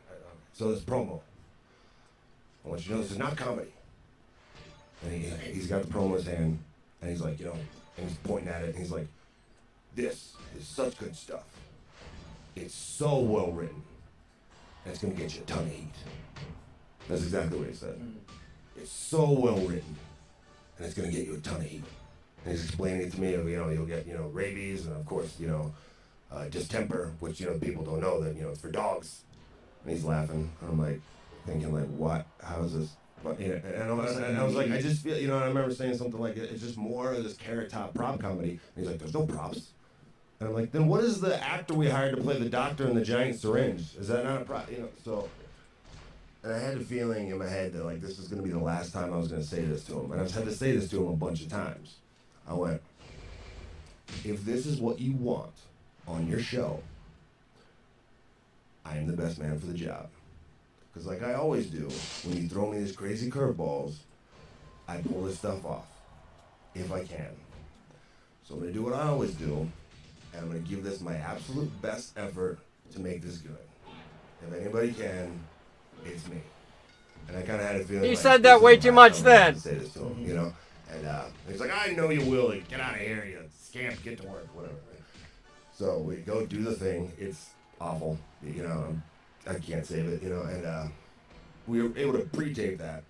so this promo. I want you to know this is not comedy." And he's got the promo in his hand, and he's like, you know, and he's pointing at it, and he's like, "This is such good stuff. It's so well written, and it's gonna get you a ton of heat." That's exactly what he said. It's so well written, and it's gonna get you a ton of heat. And he's explaining it to me. You know, you'll get, you know, rabies, and of course, you know, distemper, which, you know, people don't know that, you know, it's for dogs. And he's laughing. And I'm like thinking, like, what? How is this? But, you know, and I was like, I just feel, you know, and I remember saying something like, it's just more of this carrot top prop comedy. And he's like, there's no props. And I'm like, then what is the actor we hired to play the doctor in the giant syringe? Is that not a prop? You know, so. And I had a feeling in my head that, like, this was going to be the last time I was going to say this to him. And I've had to say this to him a bunch of times. I went, if this is what you want on your show, I am the best man for the job. Because like I always do, when you throw me these crazy curveballs, I pull this stuff off, if I can. So I'm going to do what I always do, and I'm going to give this my absolute best effort to make this good. If anybody can, it's me. And I kind of had a feeling He like, said that way too much then. Say this to him, you know? And he's like, I know you will. Get out of here, you scamp. Get to work, whatever. So we go do the thing. It's awful, you know. I can't save it, you know. And we were able to pre-tape that,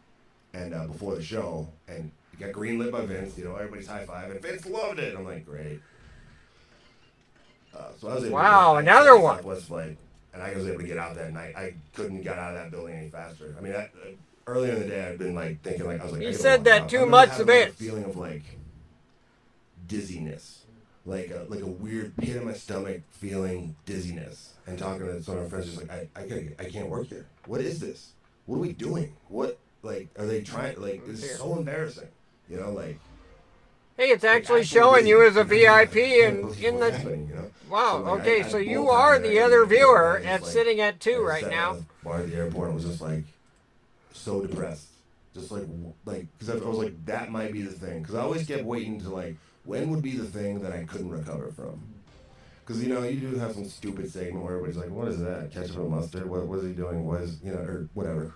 and before the show, and it got greenlit by Vince. You know, everybody's high five, and Vince loved it. I'm like, great. So I was able wow, to another one. Southwest flight, and I was able to get out that night. I couldn't get out of that building any faster. I mean, earlier in the day, I'd been like thinking, like I was like, he said that too much of it. Feeling of like dizziness. Like a weird pit in my stomach feeling dizziness, and talking to some of my friends, just like I can't work here. What is this? What are we doing? What, like, are they trying? Like, this is so embarrassing, you know. Like, hey, it's actually showing you as a VIP in the. You know? Wow. So, like, okay, I so you both are times the I other did it, viewer I was at like, sitting at 2 I right sat now. at the bar at the airport and was just like so depressed, just like because I was like, that might be the thing, because I always kept waiting to like, when would be the thing that I couldn't recover from? Because, you know, you do have some stupid segment where everybody's like, what is that? Ketchup and mustard? What is he doing? What is, you know, or whatever.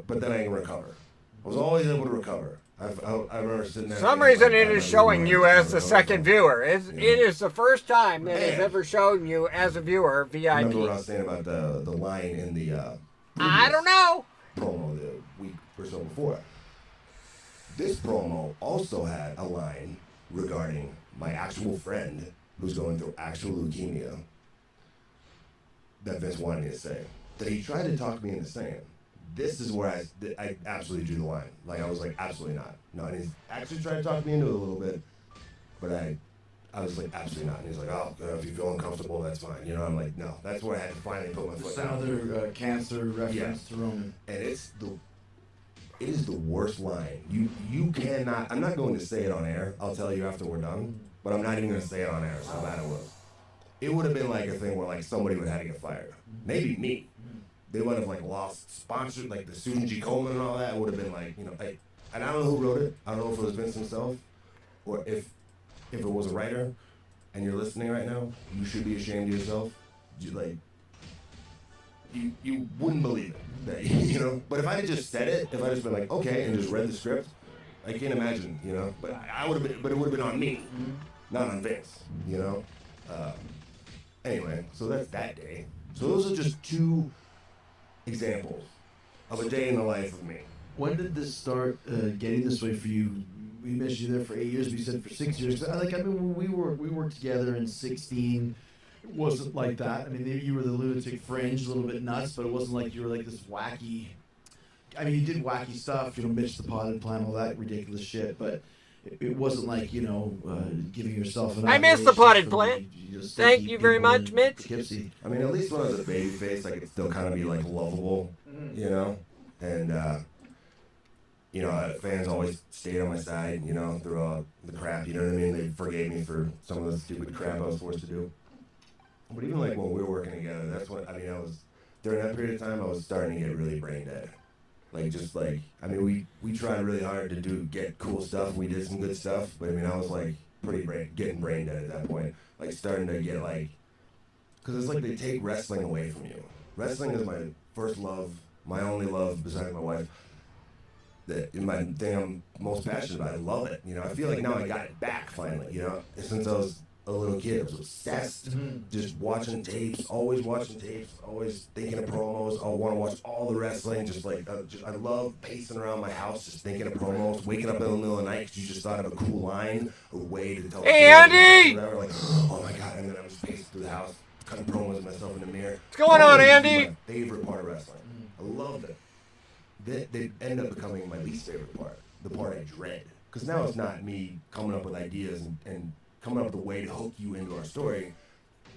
But then I can recover. I was always able to recover. I remember sitting there. For some reason, it is showing you as the second viewer. It is the first time that it's ever shown you as a viewer, VIP. Remember what I was saying about the line in the I don't know. promo the week or so before. This promo also had a line regarding my actual friend who's going through actual leukemia that Vince wanted me to say. That he tried to talk me into saying. This is where I absolutely drew the line. Like, I was like, absolutely not. No, and he's actually tried to talk me into it a little bit, but I I was like, absolutely not. And he's like, oh, if you feel uncomfortable, that's fine. You know, I'm like, no. That's where I had to finally put my foot down. Another cancer reference to Roman. And it is the worst line. You cannot, I'm not going to say it on air. I'll tell you after we're done. But I'm not even going to say it on air. It's how bad it was. It would have been like a thing where like somebody would have to get fired. Maybe me. They would have like lost sponsored, like the Susan G. Komen and all that. It would have been like, you know, like, and I don't know who wrote it. I don't know if it was Vince himself or if it was a writer and you're listening right now, you should be ashamed of yourself. You wouldn't believe it, that, you know. But if I had just said it, if I just been like, okay, and just read the script, I can't imagine, you know. But I would have been, but it would have been on me, not on Vince, you know. Anyway, so that's that day. So those are just 2 examples of a day in the life of me. When did this start getting this way for you? We mentioned you there for 8 years, but you said for 6 years. Like, I mean, when we worked together in 16, it wasn't like that. I mean, you were the lunatic fringe, a little bit nuts, but it wasn't like you were like this wacky. I mean, you did wacky stuff, you know, Mitch the Potted Plant, all that ridiculous shit, but it wasn't like, you know, giving yourself an. I miss the Potted Plant. Thank you very much, Mitch. I mean, at least when I was a baby face, I could still kind of be like lovable, you know, and you know, fans always stayed on my side, you know, through all the crap, you know what I mean? They forgave me for some of the stupid crap I was forced to do. But even like when we were working together, that's what, I mean, I was, during that period of time, I was starting to get really brain dead. Like, just like, I mean, we tried really hard to get cool stuff. We did some good stuff, but I mean, I was like getting brain dead at that point. Like, starting to get like, because it's like they take wrestling away from you. Wrestling is my first love, my only love besides my wife. That my thing I'm most passionate about. I love it. You know, I feel like now I got it back finally. You know, since I was a little kid, I was obsessed, just watching tapes, always thinking of promos. I want to watch all the wrestling. Just like I love pacing around my house, just thinking of promos. Waking up in the middle of the night because you just thought of a cool line or way to tell. Hey, Andy! Whatever, like, oh my god! And then I'm just pacing through the house, cutting promos with myself in the mirror. What's going on, Andy? My favorite part of wrestling. I loved it. They end up becoming my least favorite part, the part I dread. Because now it's not me coming up with ideas and coming up with a way to hook you into our story.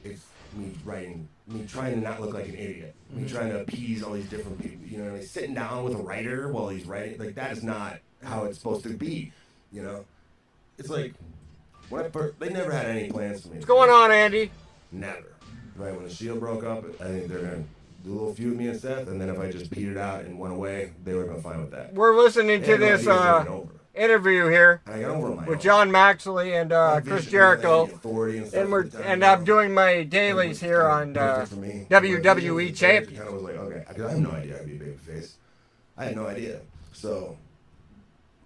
It's me trying to not look like an idiot. Me trying to appease all these different people. You know what I mean? Sitting down with a writer while he's writing, like, that is not how it's supposed to be. You know? It's like, they never had any plans for me. What's going on, Andy? Never. Right, when the Shield broke up, I think they're going to do a little feud with me and Seth, and then if I just petered out and went away, they would have been fine with that. We're listening to this interview here with John Maxley and Chris Jericho, and I'm doing my dailies here on WWE Champions. Kind of was like, okay, because I have no idea I'd be a babyface. I had no idea. So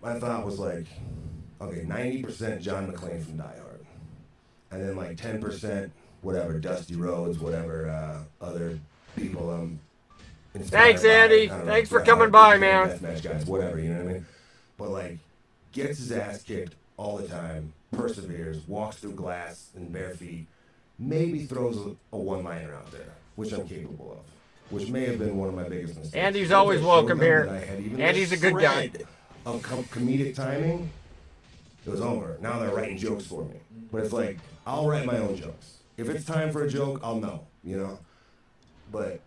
my thought was like, okay, 90% John McClane from Die Hard, and then like 10% whatever, Dusty Rhodes, whatever other people Thanks, Andy. Thanks for coming by, man. Deathmatch guys, whatever, you know what I mean? But like, gets his ass kicked all the time, perseveres, walks through glass in bare feet, maybe throws a one-liner out there, which I'm capable of, which may have been one of my biggest mistakes. Andy's always welcome here. Andy's a good guy. Of comedic timing, it was over. Now they're writing jokes for me. But it's like, I'll write my own jokes. If it's time for a joke, I'll know, you know? But,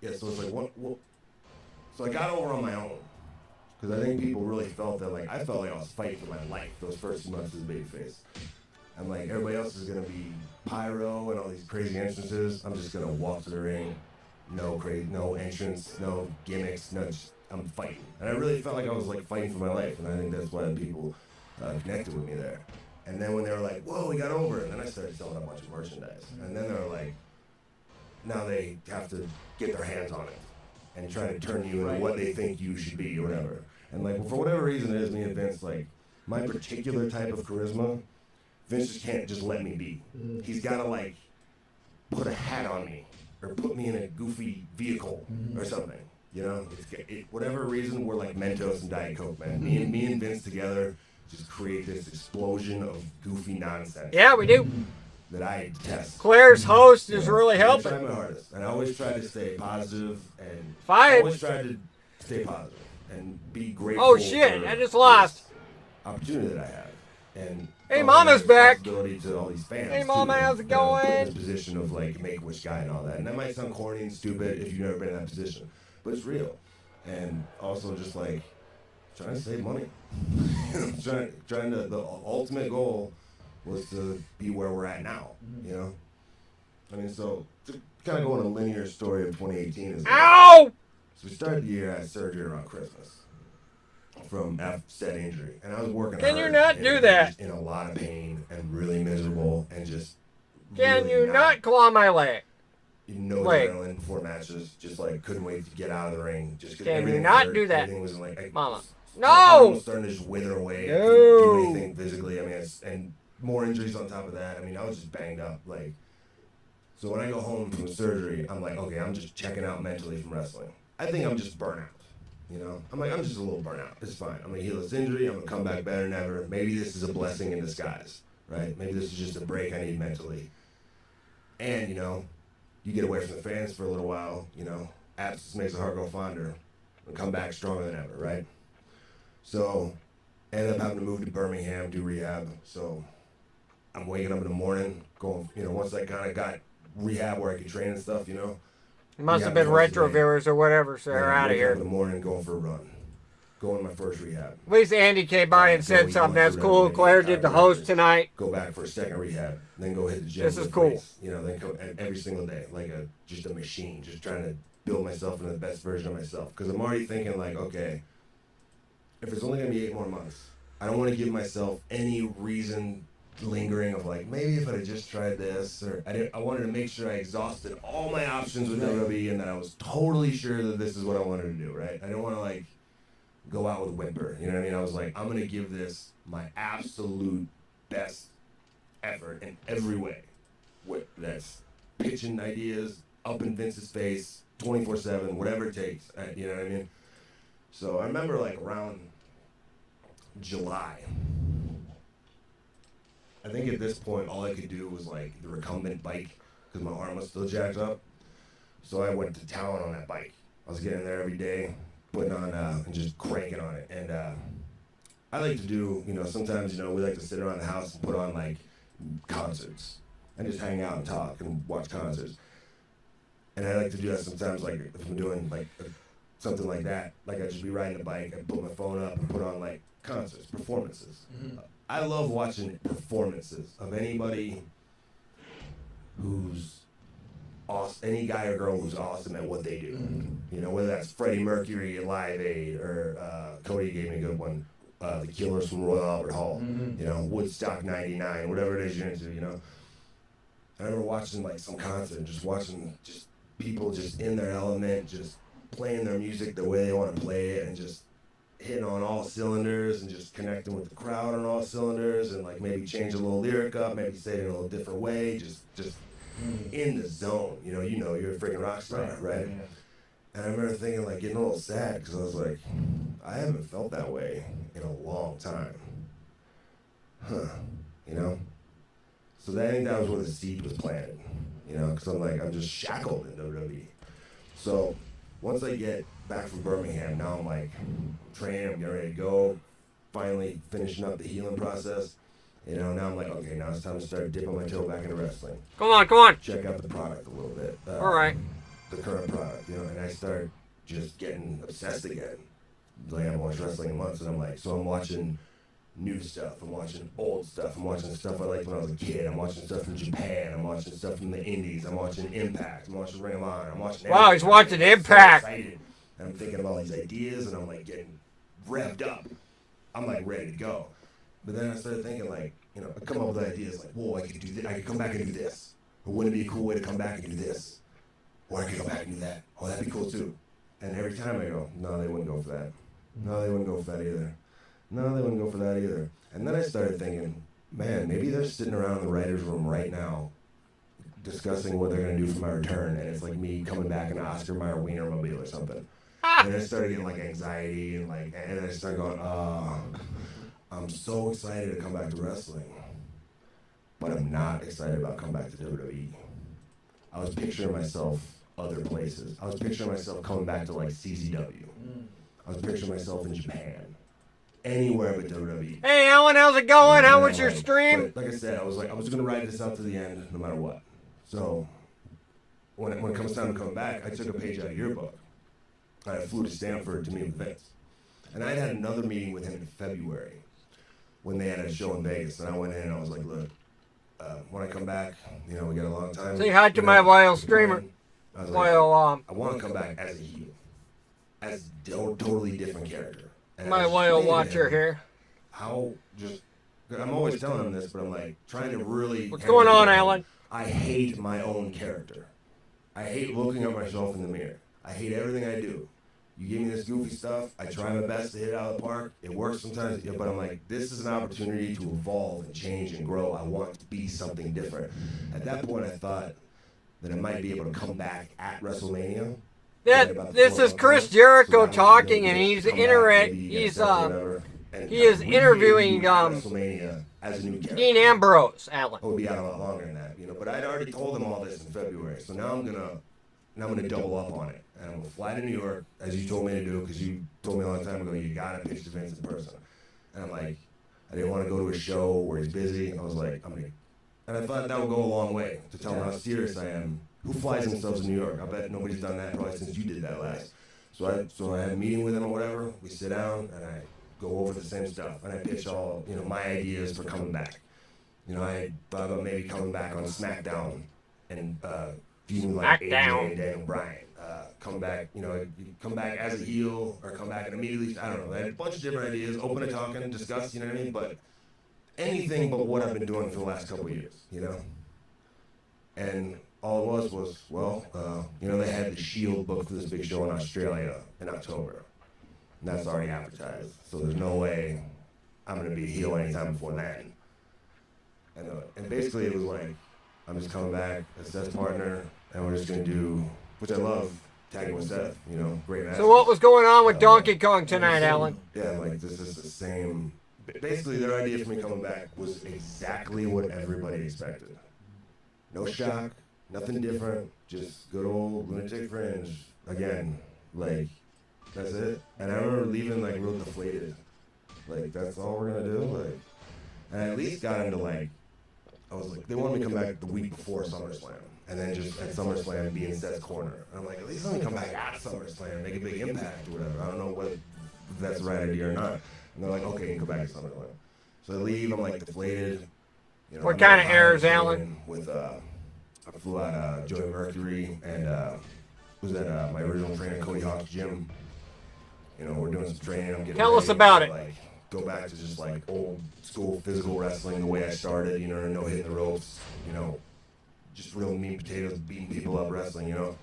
yeah, so it's like, so I got over on my own. Because I think people really felt that, like, I felt like I was fighting for my life those first 2 months as a babyface. I'm like, everybody else is going to be pyro and all these crazy entrances. I'm just going to walk to the ring. No entrance, no gimmicks, I'm fighting. And I really felt like I was, like, fighting for my life. And I think that's why people connected with me there. And then when they were like, whoa, we got over it. And then I started selling a bunch of merchandise. And then they were like, now they have to get their hands on it and try to turn you into what they think you should be or whatever. And like, for whatever reason it is, me and Vince, like, my particular type of charisma, Vince just can't just let me be. He's got to, like, put a hat on me or put me in a goofy vehicle or something. You know, whatever reason, we're like Mentos and Diet Coke, man. Me and Vince together just create this explosion of goofy nonsense. Yeah, we do. That I detest. Claire's host is really helping. I try my hardest, and I always try to stay positive, and I always try to stay positive and be grateful. Oh shit! I just lost. Opportunity that I have. And hey, Mama's back. Responsibility to all these fans. Hey, Mama, too, how's it put in going? this position of like Make-A-Wish guy and all that, and that might sound corny and stupid if you've never been in that position, but it's real. And also just like trying to save money. trying to. The ultimate goal was to be where we're at now. You know. I mean, so to kind of go on a linear story of 2018 is. Ow! So we started the year, I had surgery around Christmas from said injury, and I was working. Can hard you not and do that? just in a lot of pain and really miserable and just. Can really you not claw my leg? No Wait. adrenaline before matches, just like couldn't wait to get out of the ring. Just Can you everything not hurt, do that, everything was like, Mama? My arm was No! starting to just wither away. No. I couldn't do anything physically. I mean, and more injuries on top of that. I mean, I was just banged up. Like, so when I go home from surgery, I'm like, okay, I'm just checking out mentally from wrestling. I think I'm just burnt out. You know, I'm like, I'm just a little burnt out. It's fine. I'm gonna heal this injury. I'm gonna come back better than ever. Maybe this is a blessing in disguise, right? Maybe this is just a break I need mentally. And you know, you get away from the fans for a little while. You know, absence makes the heart grow fonder, and come back stronger than ever, right? So, ended up having to move to Birmingham, do rehab. So, I'm waking up in the morning, going, you know, once I kind of got rehab where I could train and stuff, you know. It must have been retro viewers or whatever, so they're out of here. In the morning, going for a run, going to my first rehab. At least Andy came by and said something. That's cool. Claire did the host tonight. Go back for a second rehab, then go hit the gym. This is cool. Place, you know, then go every single day, like just a machine, just trying to build myself into the best version of myself. Because I'm already thinking like, okay, if it's only gonna be 8 more months, I don't want to give myself any reason lingering of like, maybe if I had just tried this, or I wanted to make sure I exhausted all my options with WWE and that I was totally sure that this is what I wanted to do, right? I didn't want to like go out with a whimper, you know what I mean? I was like, I'm gonna give this my absolute best effort in every way. That's pitching ideas up in Vince's face 24/7, whatever it takes, you know what I mean? So I remember like around July, I think at this point all I could do was like the recumbent bike because my arm was still jacked up. So I went to town on that bike. I was getting there every day, putting on and just cranking on it. And I like to do, you know, sometimes, you know, we like to sit around the house and put on like concerts and just hang out and talk and watch concerts. And I like to do that sometimes, like if I'm doing like something like that, like I'd just be riding a bike, I'd put my phone up and put on like concerts, performances. Mm-hmm. I love watching performances of anybody who's awesome, any guy or girl who's awesome at what they do. You know, whether that's Freddie Mercury at Live Aid or Cody gave me a good one, the Killers from Royal Albert Hall, you know, Woodstock 99, whatever it is you're into, you know. I remember watching like some concert and just watching just people just in their element, just playing their music the way they want to play it and just hitting on all cylinders and just connecting with the crowd on all cylinders and like maybe change a little lyric up, maybe say it in a little different way, just in the zone. You know, you're a freaking rock star, right? Yeah. And I remember thinking like getting a little sad because I was like, I haven't felt that way in a long time. You know? So I think that was where the seed was planted, you know, because I'm just shackled in WWE. So once I get back from Birmingham, now I'm like training, I'm getting ready to go, finally finishing up the healing process. You know, now I'm like, okay, now it's time to start dipping my toe back into wrestling. Come on. Check out the product a little bit. All right. The current product, you know, and I start just getting obsessed again. Like I haven't watched wrestling in months, and I'm like, so I'm watching new stuff, I'm watching old stuff, I'm watching stuff I liked when I was a kid, I'm watching stuff from Japan, I'm watching stuff from the Indies, I'm watching Impact, I'm watching Ring of Honor, I'm watching Wow, he's watching I'm Impact. So excited. And I'm thinking of all these ideas, and I'm like getting revved up. I'm like ready to go. But then I started thinking like, you know, I come up with ideas like, whoa, I could do this, I could come back and do this. Or wouldn't it be a cool way to come back and do this? Or I could go back and do that. Oh, that'd be cool too. And every time I go, no, they wouldn't go for that. No, they wouldn't go for that either. No, they wouldn't go for that either. And then I started thinking, man, maybe they're sitting around in the writer's room right now discussing what they're going to do for my return, and it's like me coming back in an Oscar Mayer Wienermobile or something. And I started getting like anxiety and I started going, I'm so excited to come back to wrestling, but I'm not excited about coming back to WWE. I was picturing myself other places. I was picturing myself coming back to like CZW. I was picturing myself in Japan. anywhere but WWE. Hey, Alan, how's it going? How was your stream? Like I said, I was going to ride this out to the end no matter what. So when it comes time to come back, I took a page out of your book. I flew to Stanford to meet with Vince. And I had another meeting with him in February when they had a show in Vegas. And I went in and I was like, look, when I come back, you know, we got a long time. Say hi to my wild streamer. I was like, I want to come back as a heel. As a totally different character. And My whale watcher here. I'm always telling him this, but I'm like trying to really. What's going on, Alan? I hate my own character. I hate looking at myself in the mirror. I hate everything I do. You give me this goofy stuff. I try my best to hit it out of the park. It works sometimes, but I'm like, this is an opportunity to evolve and change and grow. I want to be something different. At that point, I thought that I might be able to come back at WrestleMania. This is Chris Jericho talking, and he is interviewing Dean Ambrose, Alan. I would be out a lot longer than that, you know. But I'd already told him all this in February, so now I'm gonna double up on it, and I'm gonna fly to New York as you told me to do, because you told me a long time ago you gotta pitch to Vince in person, and I'm like, I didn't want to go to a show where he's busy. I was like, and I thought that would go a long way to tell him how serious I am. Who flies themselves to New York? I bet nobody's done that probably since you did that last. So I had a meeting with him or whatever. We sit down and I go over the same stuff and I pitch all, you know, my ideas for coming back. You know, I thought about maybe coming back on SmackDown and feuding like AJ and Daniel Bryan. Come back, you know, come back as a heel or come back and immediately. I don't know. I had a bunch of different ideas, open to talking, discuss. You know what I mean? But anything but what I've been doing for the last couple of years. You know, and all it was, well, you know, they had the Shield booked for this big show in Australia in October. And that's already advertised. So there's no way I'm going to be a heel anytime before then. And basically it was like, I'm just coming back as Seth's partner, and we're just going to do, which I love, tagging with Seth, you know, great match. So what was going on with Donkey Kong tonight, Alan? Yeah, like this is the same. Basically their idea for me coming back was exactly what everybody expected. No shock. Nothing different, just good old Lunatic Fringe. Again, like, that's it. And I remember leaving, like, real deflated. Like, that's all we're gonna do? Like, and I at least got into, like, I was like, they wanted me to come back the week before SummerSlam. And then just at SummerSlam be in Seth's corner. And I'm like, at least let me come back at SummerSlam, make a big impact or whatever. I don't know if that's the right idea or not. And they're like, okay, you can come back at SummerSlam. So I leave, I'm, like, deflated. You know, what kind of airs, Alan? With, I flew out Joey Mercury and was at my original trainer Cody Hawk's gym. You know, we're doing some training. I'm getting Tell us about it. Like, go back to just like old school physical wrestling, the way I started. You know, no hitting the ropes. You know, just real meat potatoes, beating people up, wrestling. You know,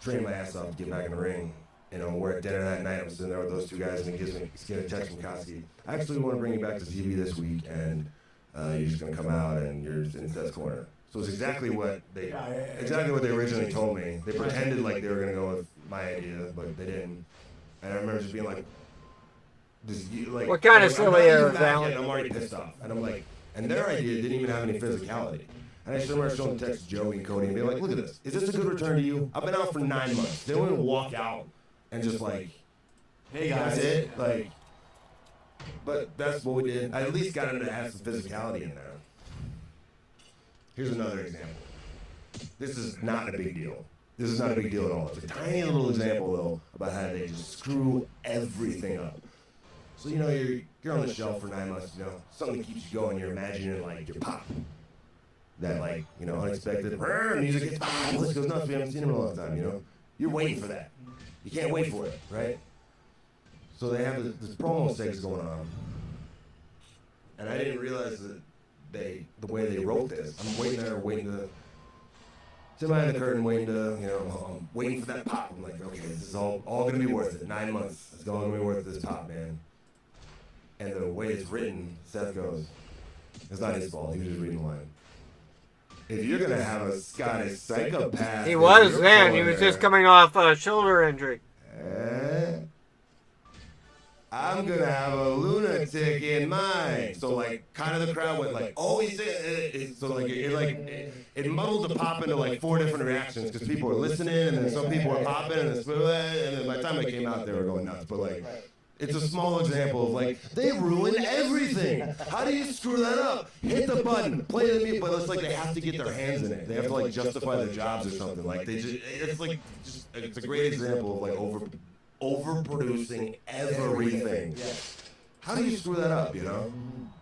training my ass off to get back in the ring. You know, we're at dinner that night. I'm sitting there with those two guys, and he gives me a text from Koski. I actually want to bring you back to TV this week, and you're just gonna come out and you're in Seth's corner. So it's exactly what they originally told me. They pretended like they were gonna go with my idea, but they didn't. And I remember just being like, what kind of silly airs, Alan? I'm already pissed off, and I'm like, and their idea didn't even have any physicality. And I just remember showing the text to Joey and Cody and being like, look at this. Is this a good return to you? I've been out for 9 months. They don't even walk out and just like, hey guys, that's it. Like, but that's what we did. I at least got him to have some physicality in there. Here's another example. This is not a big deal. This is not a big deal at all. It's a tiny little example, though, about how they just screw everything up. So, you know, you're on the shelf for 9 months, you know, something that keeps you going. You're imagining, like, your pop. That, like, you know, unexpected music gets this goes nuts. We haven't seen him in a long time, you know. You're waiting for that. You can't wait for it, right? So they have this promo sex going on. And I didn't realize that the way they wrote this, I'm waiting to sit behind the curtain, waiting for that pop. I'm like, okay, this is all gonna be worth it. 9 months, it's all gonna be worth this pop, man. And the way it's written, Seth goes, it's not his fault. He was just reading the line. If you're gonna have a Scottish psychopath, he was then. He was just coming off a shoulder injury. I'm gonna have a lunatic in mind. So like, kind of the crowd went like, oh, he's so like it muddled the pop into like 4 different reactions because people were listening and then some people were popping and then by the time I came out they were going nuts. But like, It's a small example of like, they ruin everything. How do you screw that up? Hit the button, play the music, but it's like they have to get their hands in it. They have to like justify their jobs or something. Like they just, it's a great example of like overproducing everything. How do you screw that up, you know?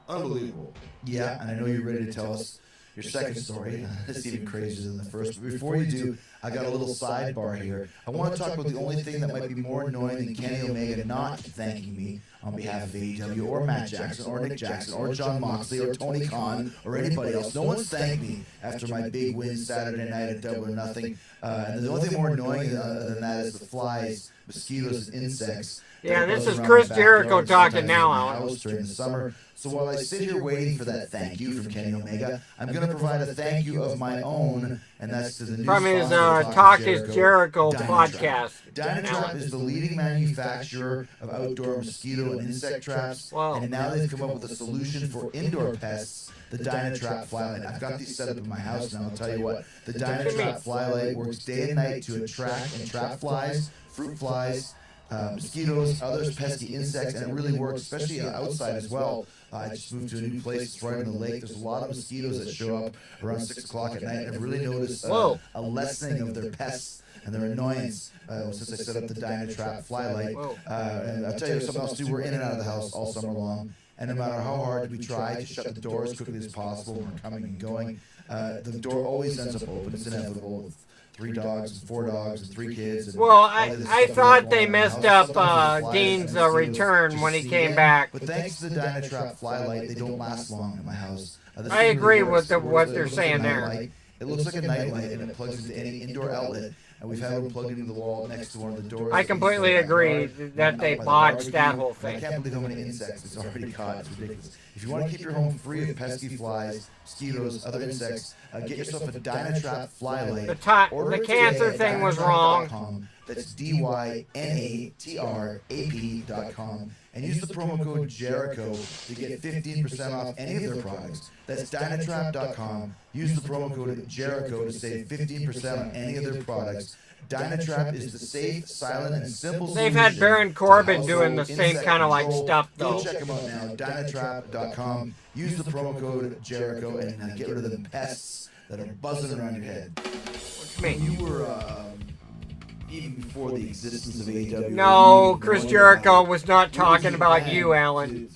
Unbelievable. Yeah, and I know you're ready to tell us your second story. It's even crazier than the first. But before you do, I got a little sidebar here. I want to talk about the only thing that might be more annoying than Kenny Omega not thanking me on behalf of AEW or Matt Jackson or Nick Jackson or John Moxley or Tony Khan or anybody else. No one's thanked me after my big win Saturday night at Double or Nothing. And the only thing more annoying than that is the flies, mosquitoes, and insects. Yeah, this is Chris Jericho talking now, Alan. During the summer. So while I sit here waiting for that thank you from Kenny Omega, I'm going to provide a thank you of my own, and that's to the new from his sponsor of Talk is Jericho Dynatrap. podcast. Dynatrap is the leading manufacturer of outdoor mosquito and insect traps, and now they've come up with a solution for indoor pests, the Dynatrap Flylight. I've got these set up in my house, and I'll tell you what, the Dynatrap Flylight works day and night to attract and trap flies, fruit flies, mosquitoes, other pesky insects, and it really works, especially outside as well. I just moved to a new place. It's right on the lake. There's a lot of mosquitoes that show up around 6 o'clock at night. I've really noticed a lessening of their pests and their annoyance since I set up the Dynatrap Flylight. And I'll tell you something else, too. We're in and out of the house all summer long. And no matter how hard we try to shut the door as quickly as possible when we're coming and going, the door always ends up open. It's inevitable. With 3 dogs and 4 dogs and 3 kids. And well, I thought they messed up Dean's return when he came back. But thanks to the Dynatrap Flylight, they don't last long in my house. I agree with what they're saying there. It looks like a nightlight, and it plugs into any indoor outlet. And we've had them plugged into the wall next to one of the doors. I completely agree that they botched that whole thing. I can't believe how many insects it's already caught. It's ridiculous. If you want to keep your home free of pesky flies, mosquitoes, other insects, get yourself a Dynatrap Flylight. The cancer thing was wrong. That's DYNATRAP.com. And use the promo code Jericho to get 15% off any of their products. That's Dynatrap.com. Use the promo code Jericho to save 15% on any of their products. Dynatrap is the safe, silent, and simple solution. They've had Baron Corbin doing the same kind of like stuff, though. Go check them out now. Dynatrap.com. Use the promo code Jericho and get rid of the pests that are buzzing around your head. What you mean? You were even before the existence of AEW. No, Chris Jericho was not talking about you, Alan.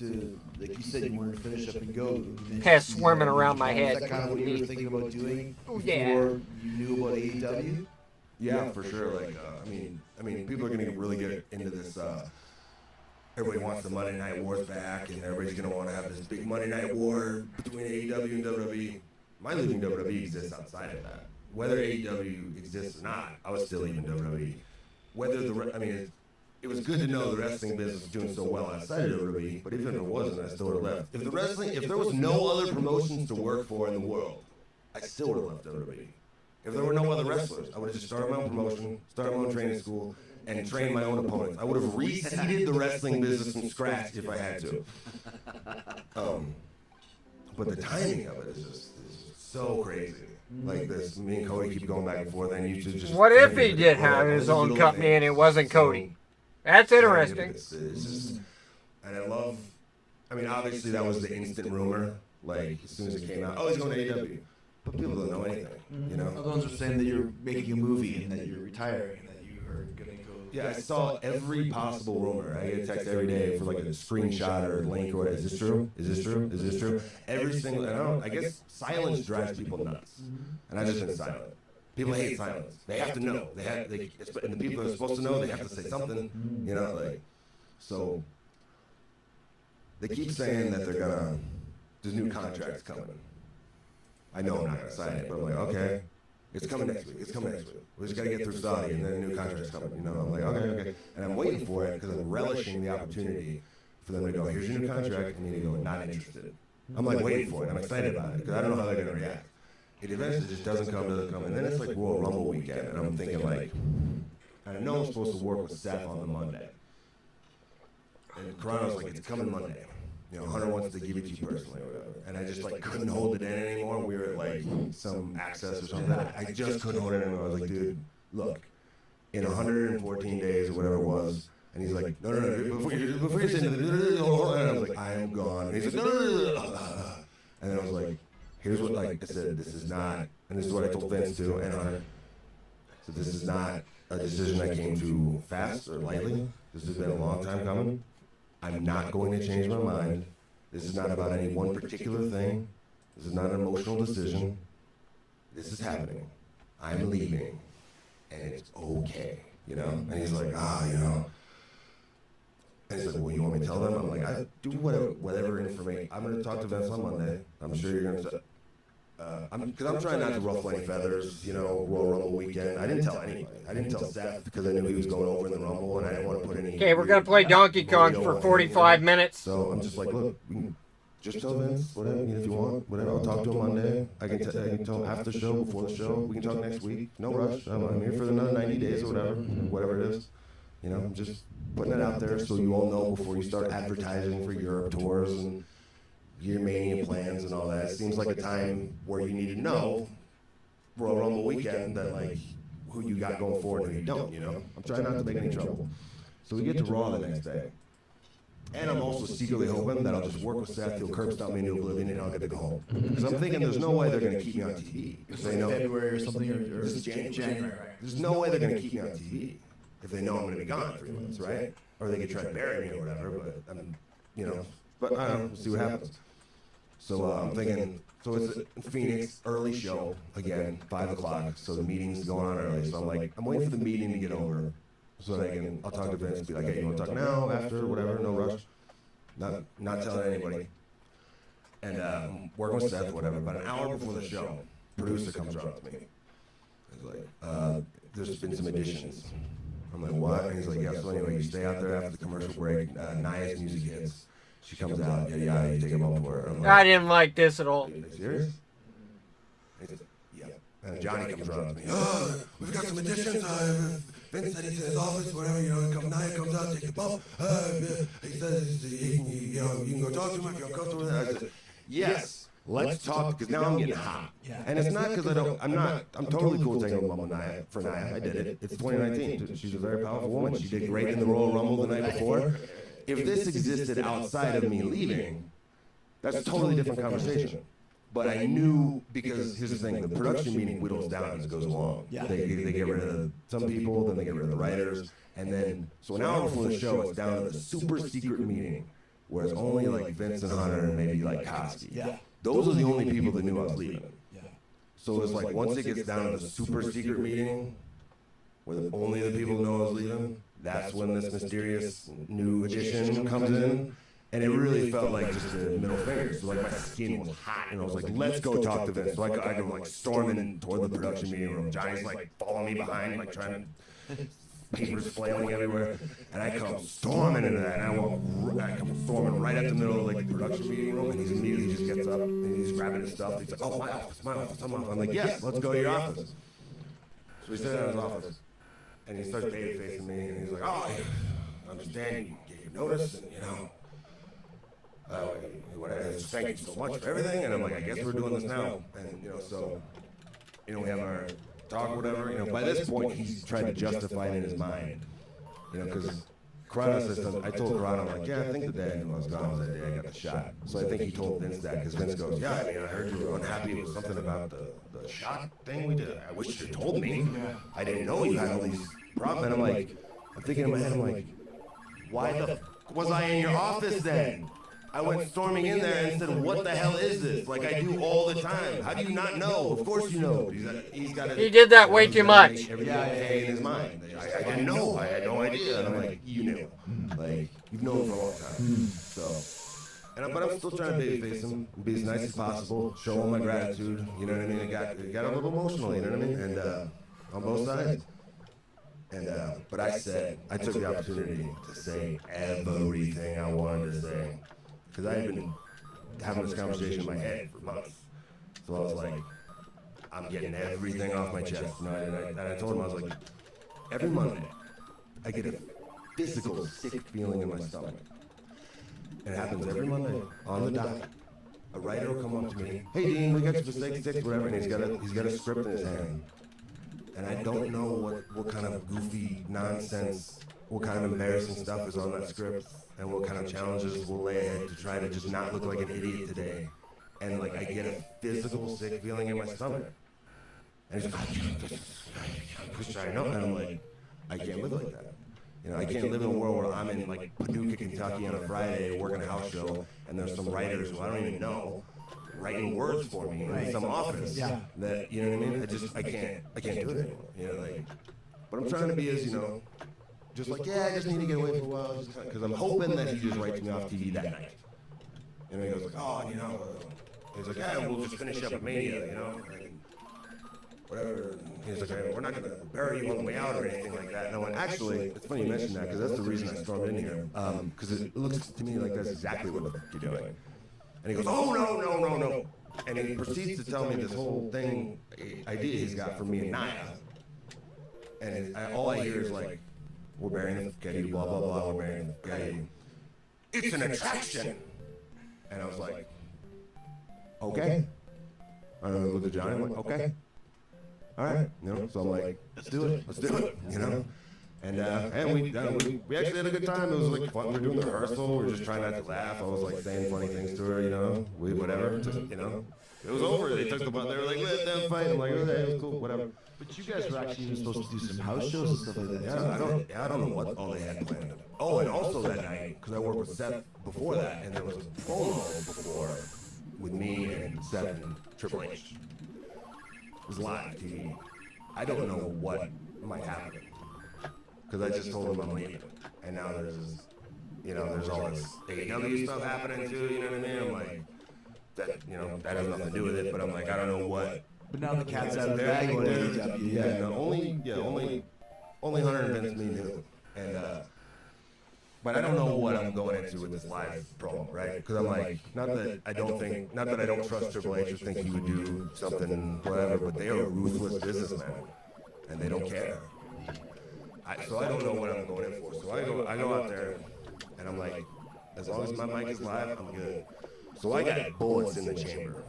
Like you said, you wanted to finish up and go. Pests swarming around my head. Is that kind of what you were thinking about doing before you knew about AEW? Yeah, for sure. Like, I mean, people are gonna really get into this. Everybody wants the Monday Night Wars back, and everybody's gonna want to have this big Monday Night War between AEW and WWE. My leaving WWE exists outside of that. Whether AEW exists or not, I was still leaving WWE. It was good to know the wrestling business was doing so well outside of WWE, but even if it wasn't, I still would have left. If there was no other promotions to work for in the world, I still would have left WWE. If there were no other wrestlers, I would have just started my own promotion, started my own training school, and trained my own opponents. I would have reseeded the wrestling business from scratch if I had to. But the timing of it is just so crazy. Like this, me and Cody keep going back and forth, and you should just. What if he did have his own company and it wasn't Cody? That's interesting. It's just, and obviously that was the instant rumor. Like as soon as it came out, he's going to AEW. But people don't know anything, you know. Other ones are saying that you're making a movie and that you're retiring and that you are going to go. Yeah, I saw every possible rumor. I get a text every day for like a screenshot or a link or is this true? Is this true? Is this true? Every single. And I guess silence drives people nuts, and I've just been silent. People hate silence. They have to know. And the people that are supposed to know, they have to say something. You know, like so. They keep saying that there's new contracts coming. I know I'm not going to sign it, but I'm like, okay, it's coming next week. It's coming next week. We just got to get through Saudi, and then a new contract's coming. You know, I'm like, okay. And I'm waiting for it because I'm relishing the opportunity for them to go, here's your new contract, and you go, not interested. I'm like waiting for it. I'm excited about it because I don't know how they're going to react. It eventually just doesn't come. And then it's like Royal Rumble weekend, and I'm thinking like, I know I'm supposed to work with Seth on the Monday. And Carano's like, it's coming Monday. You know, Hunter wants to give it to you personally or whatever. And I just like couldn't hold it in anymore. We were at like some access or something. I just couldn't hold it anymore. I was like, dude, look, in 114 days or whatever it was, And he's like, no, before you say anything, and I was like, I am gone. And he's like, no. And then I was like, here's what, like I said, this is not, and this is what I told Vince too, and Hunter. So this is not a decision I came to fast or lightly. This has been a long time coming. I'm not going to change my mind. This is not about any one particular thing. This is not an emotional decision. This is happening. I'm leaving, and it's okay, you know? And he's like, you know. And he's like, well, you want me to tell them? I'm like, I do whatever information. I'm going to talk to Vince on Monday. I'm sure you're going to. Because I'm trying not to ruffle any feathers, you know, Royal Rumble weekend. I didn't tell anybody. I didn't tell Seth because I knew he was going over in the Rumble, and I didn't want to put any. Okay, we're going to play Donkey Kong for 45 minutes. So I'm just like, look, we can just tell Vince, whatever, if you want, whatever. I'll talk to him Monday. I can tell him after the show, before the show. We can talk next week. No rush. I'm here for another 90 days or whatever it is. You know, I'm just putting it out there so you all know before you start advertising for Europe tours and your Mania plans and all that. It seems like a time where you need to know Royal Rumble weekend that, like, who you got going forward and who you don't, you know? I'm trying not to make any trouble. So we get to Raw the next day. And I'm also secretly hoping that I'll just work with Seth, he'll curb stomp me into oblivion, and I'll get to go home. Because I'm thinking there's no way they're going to keep me on TV. If they know February or something, or this is January. Right. There's no way they're going to keep me on TV if they know I'm going to be gone 3 months, right? Or they could try to bury me or whatever, but I'm, you know, but I don't know, we'll see what happens. So I'm thinking, so it's in Phoenix, early show, again, 5 o'clock, so the meeting's going on early. So I'm like, I'm waiting for the meeting to get over so that I'll talk to Vince and be like, hey, you want to talk now, after, whatever, no rush. Not telling anybody. And working with Seth, whatever. About an hour before the show, producer comes up to me. He's like, there's been some additions. I'm like, what? And he's like, yeah, so anyway, you stay out there after the commercial break. Naya's music hits. She comes out, you take him up for her. Like, I didn't like this at all. Are you serious? He says, yeah. And Johnny comes around to me. We've got some additions. Vince said he's in his office, whatever, you know, Naya comes out, take the bump. He says, you can go talk to him if you're uncomfortable with it. I said, yes, let's talk, because now I'm getting hot. And it's not because I'm totally cool taking a bump with Naya, for Naya. I did it. It's 2019. She's a very powerful woman. She did great in the Royal Rumble the night before. If this existed outside of me leaving, that's a totally different conversation. But I knew, because here's the thing, the production meeting whittles down as it goes along. They get rid of some people, then they get rid of the writers, and then, so an hour before the show, it's down to the super secret meeting, where it's only like Vince and Hunter and maybe like Koski. Those are the only people that knew I was leaving. So it's like, once it gets down to the super secret meeting, where only the people know I was leaving, that's when this mysterious new addition comes in. And it really felt like just a middle finger. So like my skin was hot, and I was like, let's go talk to Vince. So I go like storming toward the production meeting room. Johnny's like following me behind, like trying to, papers flailing everywhere. And I come storming into that, and I come storming right up the middle of like the production meeting room, and he immediately just gets up, and he's grabbing his stuff. He's like, oh, my office, I'm like, yes, let's go to your office. So we sit down in his office, and he starts baby facing me, and he's like, oh, I understand you gave your notice, and you know, thank you so much for everything. And I'm like, I guess we're doing this now. And, you know, so, you know, we have our talk or whatever. You know, by this point, he's trying to justify it in his mind. You know, because Corona says, I told Corona, I'm like, yeah, I think the day I knew I was gone was that day I got the shot. So I think he told Vince that, because Vince goes, yeah, I mean, I heard you were unhappy with something about the shot thing we did. I wish you told me. I didn't know you had all these problems. And I'm thinking in my head, I'm like, why the was I in your office then? I went storming in there and said, what the hell is this? Like I do all the time. How do you not know? Of course you know. He did that way too much. Everything okay in his mind. I didn't know. I had no idea. And I'm like, you knew. Like, you've known for a long time. So, but I'm still trying to babyface him, be as nice as possible, show him my gratitude. You know what I mean? It got a little emotional, you know what I mean? And on both sides. And but I took the opportunity to say everything I wanted to say. Because I had been having this conversation in my head for months. So I was like, I'm getting everything off my chest. And I told him, I was like, every Monday, I get a physical sick feeling in my stomach. And it happens every Monday on the dot. A writer will come up to me, hey Dean, we got you for 6, whatever, and he's got a script in his hand. And I don't know what kind of goofy nonsense what kind of embarrassing stuff is on that script and what kind of challenges we'll lay ahead to try to just not look like an idiot today. And like I get a physical sick feeling in my stomach. And he's like, I push I know. And I'm like, I can't live like that. You know, I can't live in a world where I'm in like Paducah, Kentucky on a Friday working a house show, and there's some writers who I don't even know writing words for me in some office. Yeah. That, you know what I mean? I can't do it anymore. You know, like, but I'm trying to be as, you know, just like, yeah, I just need to get away for a while, because I'm hoping that he just writes me off TV that night. And he goes like, oh, you know, he's like, yeah, we'll just finish up at Mania, you know, and whatever. He's like, hey, we're not going to bury you on the way out or anything like that. No, and actually, it's funny you mentioned that, because that's the reason I stormed in here, because it looks to me like that's exactly what the fuck you're doing. And he goes, oh, no. And he proceeds to tell me this whole thing, idea he's got for me and Naya. And all I hear is like, we're burying the Getty, blah, blah, blah, we're burying the Getty. It's an attraction. And I was like, okay. I looked at Johnny, I'm like, okay. All right, you know, so I'm like, let's do it, you know. And we actually had a good time. It was like fun. We were doing the rehearsal. We were just trying not to laugh. I was like saying funny things to her, you know, whatever. Just, you know, it was over. They took the button. They were like, let them fight. I'm like, okay, it was cool, whatever. But you guys were actually even supposed to do some house shows and stuff like that. I don't know what all they had planned. Oh, and also that night, because I worked with Seth before that, and there was a promo before with me and Seth and Triple H. It was live TV. I don't know what might happen, because I just told him I'm leaving, and now there's, you know, there's all this AEW stuff happening too. You know what I mean? I'm like, that, you know, that has nothing to do with it, but I'm like, I don't know what. But now the cat's out of the bag. Only Hunter and Vince me knew, and but I don't know what I'm going into with this live promo, right? Because I'm like, not that I don't trust Triple H or think he would do something, whatever, but they are a ruthless businessmen, and they don't care. So I don't know what I'm going in for. So I go out there, and I'm like, as long as my mic is live, I'm good. So I got bullets in the chamber.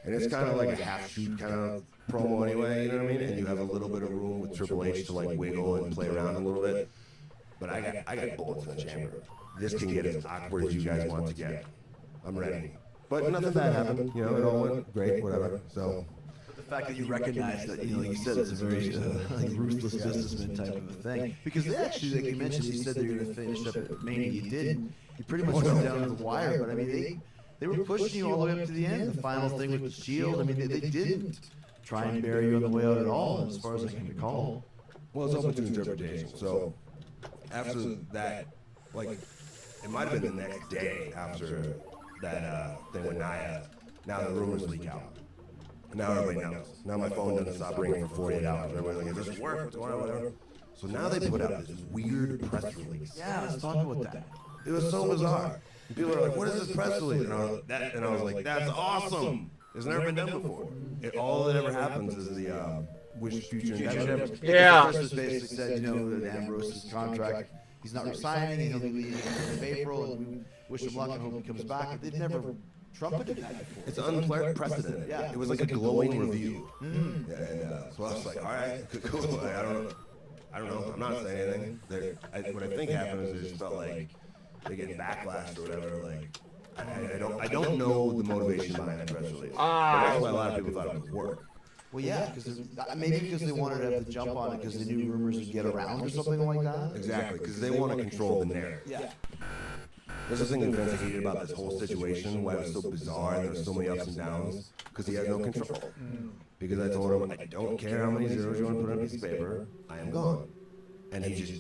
And it's kind of like a half-shoot kind of promo anyway, you know what I mean? And you have a little bit of room with Triple H to like wiggle and play around a little bit. But I got bullets in the chamber. This can get as awkward as you guys want to get. I'm ready. But nothing bad happened. You know, it all went great, whatever. So. The fact that you recognize that, you know, like you said, it's a very like ruthless businessman type of a thing. Because they actually, like you mentioned, you said they were going to finish up at Mania. You didn't. You pretty much went down to the wire. But I mean, they were pushing you all the way up to the end. The final thing with the Shield. I mean, they didn't try and bury you on the way out at all, as far as I can recall. Well, it's open to interpretation. So after that, like, it might have been the next day after that thing with Naya. Now the rumors leak out. Now everybody knows. Now my phone doesn't stop ringing for 48 hours. Everybody's like, is this work? What's going on? Whatever. So now they put out this weird press release. Yeah, let's talk about that. It was so bizarre. And people are like, what is this press release? And I was like, that's awesome. It's never been done before. All that ever happens is the Wish Future Endeavor. Yeah. The press basically said, you know, that Ambrose's contract, he's not resigning, he'll be leaving in April, and we wish him luck and hope he comes back. But they've never trumpeted that before. It's unprecedented. Yeah. It was like a glowing review. Mm-hmm. So I was like, all right, cool. I don't know. I'm not saying anything. What I think happened is they just felt like they get backlash or whatever. Like, I don't know the motivation behind that press release. That's why a lot of people thought it would work. Well, yeah, because maybe because they wanted to have the jump on it because they knew rumors would get around or something like that. Exactly, because they want to control the narrative. Yeah. There's this thing that Vince hated about this whole situation, why it was so bizarre and there were so many ups and downs, because he had no control. Because I told him, I don't care how many zeros you want to put on a piece of paper, I am gone. And he's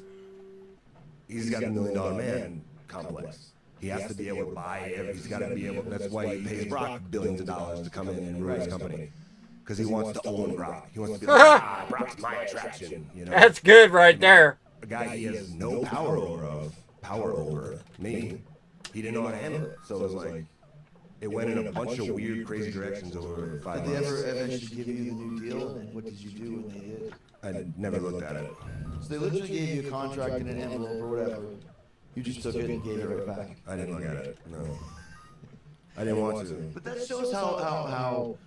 got the $1 Million Man complex. He has to be able to buy it. He's got to be able. That's why he pays Brock billions of dollars to come in and ruin his company. Because he wants to own Brock. He wants to be like, Brock's my attraction. You know. That's good right there. A guy he has no power over me. He didn't know how to handle it. So it was like, it went in a bunch of weird, crazy directions over 5 months. Did they ever eventually give you the new deal? And what did you do when they did? I never looked at it. So they literally gave you a contract in an envelope or whatever. You just took it and gave it right back. I didn't look at it. No. I didn't want to. But that shows how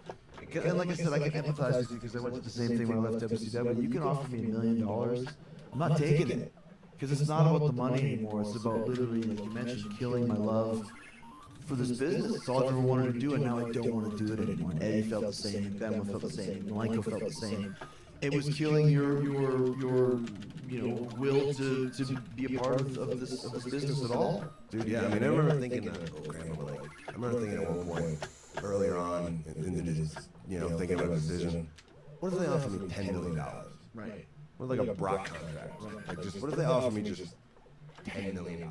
and like I said, I can empathize with you because I went through the same thing when I left WCW. You can offer me $1 million. I'm not taking it. Because it's not about the money anymore. It's about literally, like you mentioned, killing my love for this business. It's all I've ever wanted to do, and now I don't want to do it anymore. And Eddie felt the same, Benoit felt the same, Malenko felt the same. It was killing your will to be a part of this business at all. Dude, yeah, I mean, I remember thinking at one point earlier on in the thinking about a decision. What if they offer me $10 million? Right. What like a Brock contract? Like, just what if they offer me just $10 million?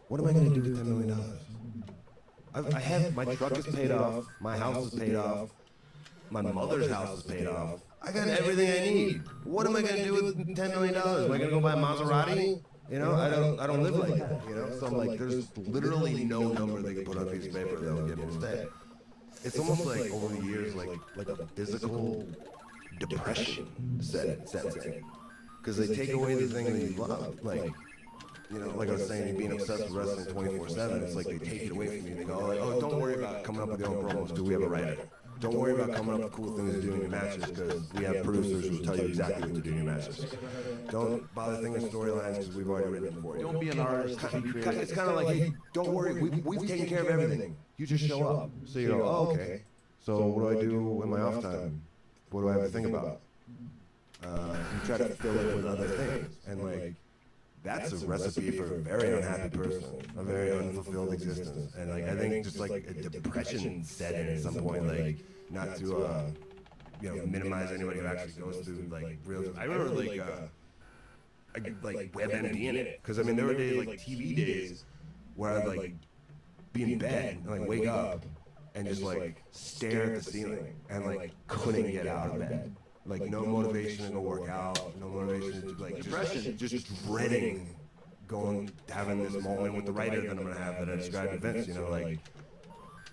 What am I going to do with $10 million? I have my truck is paid off, my house is paid off, my mother's house is paid off. I got everything I need. What am I going to do with $10 million? Am I going to go buy a Maserati? You know, I don't live like that. You know, so I'm like, there's literally no number they can put on a piece of paper that would get me to stay. It's almost like over the years, like a physical depression sets in, because they take away the thing that you love. Like, you know, like I was saying, being obsessed with wrestling 24/7. It's like they take it away from you. They go, like, oh, don't worry about coming up with your own promos. Do we have a writer? Don't worry about coming up with cool things to do in your matches, because we have producers who will tell you exactly what to do in your matches. Don't bother thinking of storylines, because we've already written them for you. Don't be an artist. It's kind of like, hey, don't worry, we've taken care of everything. You just show up. So you go, oh, okay. So what do I do in my off time? What do I have to think about? You try to fill it with other things, and like, that's a recipe for a very unhappy person, a very unfulfilled existence. And like, I think just like a depression set in at some point, like, not to minimize anybody who actually goes through like real. I remember like WebMD in it, because I mean there were days, like TV days, where I'd like be in bed and like wake up and just like stare at the ceiling and like couldn't get out of bed. Like, no motivation to go work out, no motivation to, like, depression, just dreading having this moment with the writer that I'm going to have that I described to Vince, you know, like,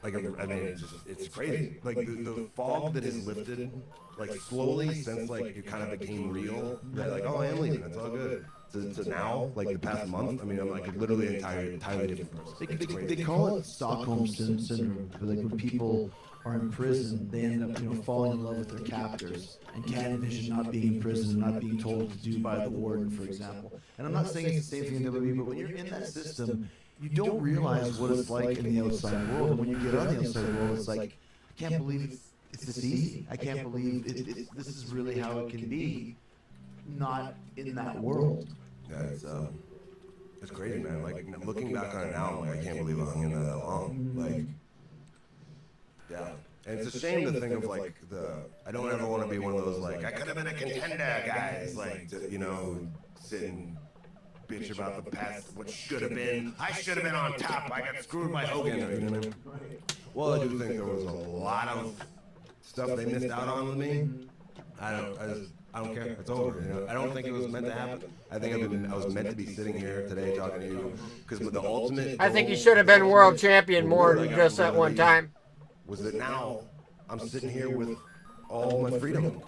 I mean, it's crazy. Like, the fog that has lifted, like, slowly since, like, it kind of became real, that, like, oh, I am leaving, it's all good. To now, like, the past month, I mean, I'm, like, literally an entirely different person. They call it Stockholm Syndrome, like, when people are in prison, they end up, falling in love with their captors and can't envision not being in prison, not being told what to do by the warden, for example. And I'm not saying it's the same thing in WWE, but when you're in that system, you don't realize what it's like in the outside world. And when you get on the outside world, it's like, I can't believe it's this easy. I can't believe this is really how it can be, not in that world. Yeah, it's crazy, man. Like, looking back on it now, I'm like, I can't believe I hung in there that long. Like, yeah. And it's a shame to think of, like, I don't ever want to be one of those, like, I could have been a contender guys, like, sit and bitch about the past, what should have been. I should have been on top. I got screwed by Hogan. You know what I mean? Well, I do think there was a lot of stuff they missed out on with me. I don't care. It's over. You know? I don't think it was meant to happen. I think I was meant to be sitting here today talking to you, because with the ultimate. I think you should have been world champion more than just that one time. Was that now I'm sitting here with all my freedom,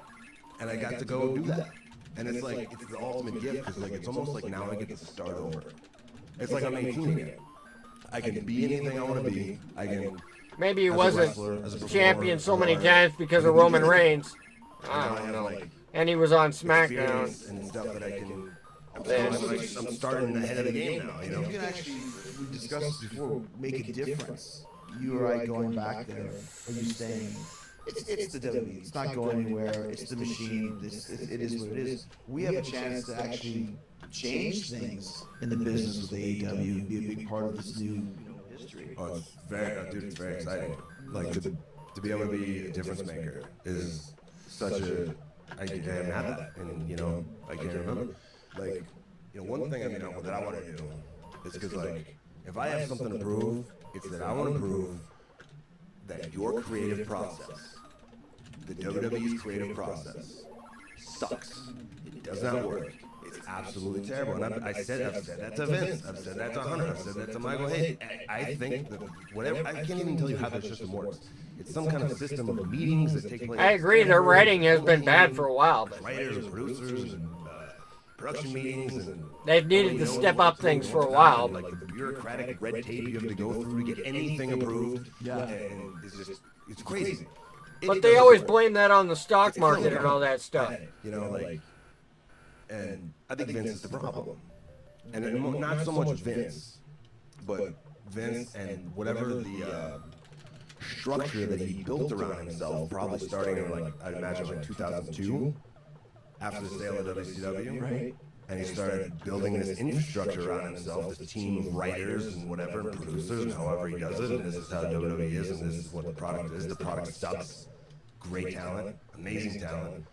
and I got to go do that. And it's like, it's the ultimate gift, because like, it's almost like now I get to start over. It's like I'm 18 again. I can be anything I want to be. I can. Maybe he wasn't champion so many times because of Roman Reigns. I don't know. And he was on SmackDown. And stuff that I can. I'm starting ahead of the game now. You know. You can actually, we discussed this before, make a difference. You or I going back there, or you staying? It's the WWE. It's not going anywhere. It's the machine. It is what it is. We have a chance to actually change things in the business with AEW and be a big part of this new history. Oh, it's it's very exciting. Like, to be able to be a difference maker is such a. I haven't had that, and I can't remember. Like, one thing that I want to do is, because like, if I have something to prove, it's that I want to prove that your creative process, the WWE's creative process, sucks. It does not work. It's absolutely terrible. And I've said that to Vince. I've said that to Hunter. I've said that to Michael. Hey, I think that whatever. I can't even tell you how their system works. It's some kind of system of meetings that take place. I agree. Their writing has been bad for a while. But writers and producers and production meetings, and they've needed to step up things for a while. Like the bureaucratic red tape you have to go through to get anything approved. Yeah. And it's crazy. But they always blame that on the stock market and all that stuff. Like, And I think Vince is the problem. And not so much Vince, but Vince and whatever the structure that he built around himself, probably starting in like, I'd imagine like 2002, after the sale of WCW. Right. And he started building this infrastructure around himself, this team of writers and whatever, and producers, and however he does it. And this is how WWE is, and this is what the product is. The product sucks. Great talent, amazing talent.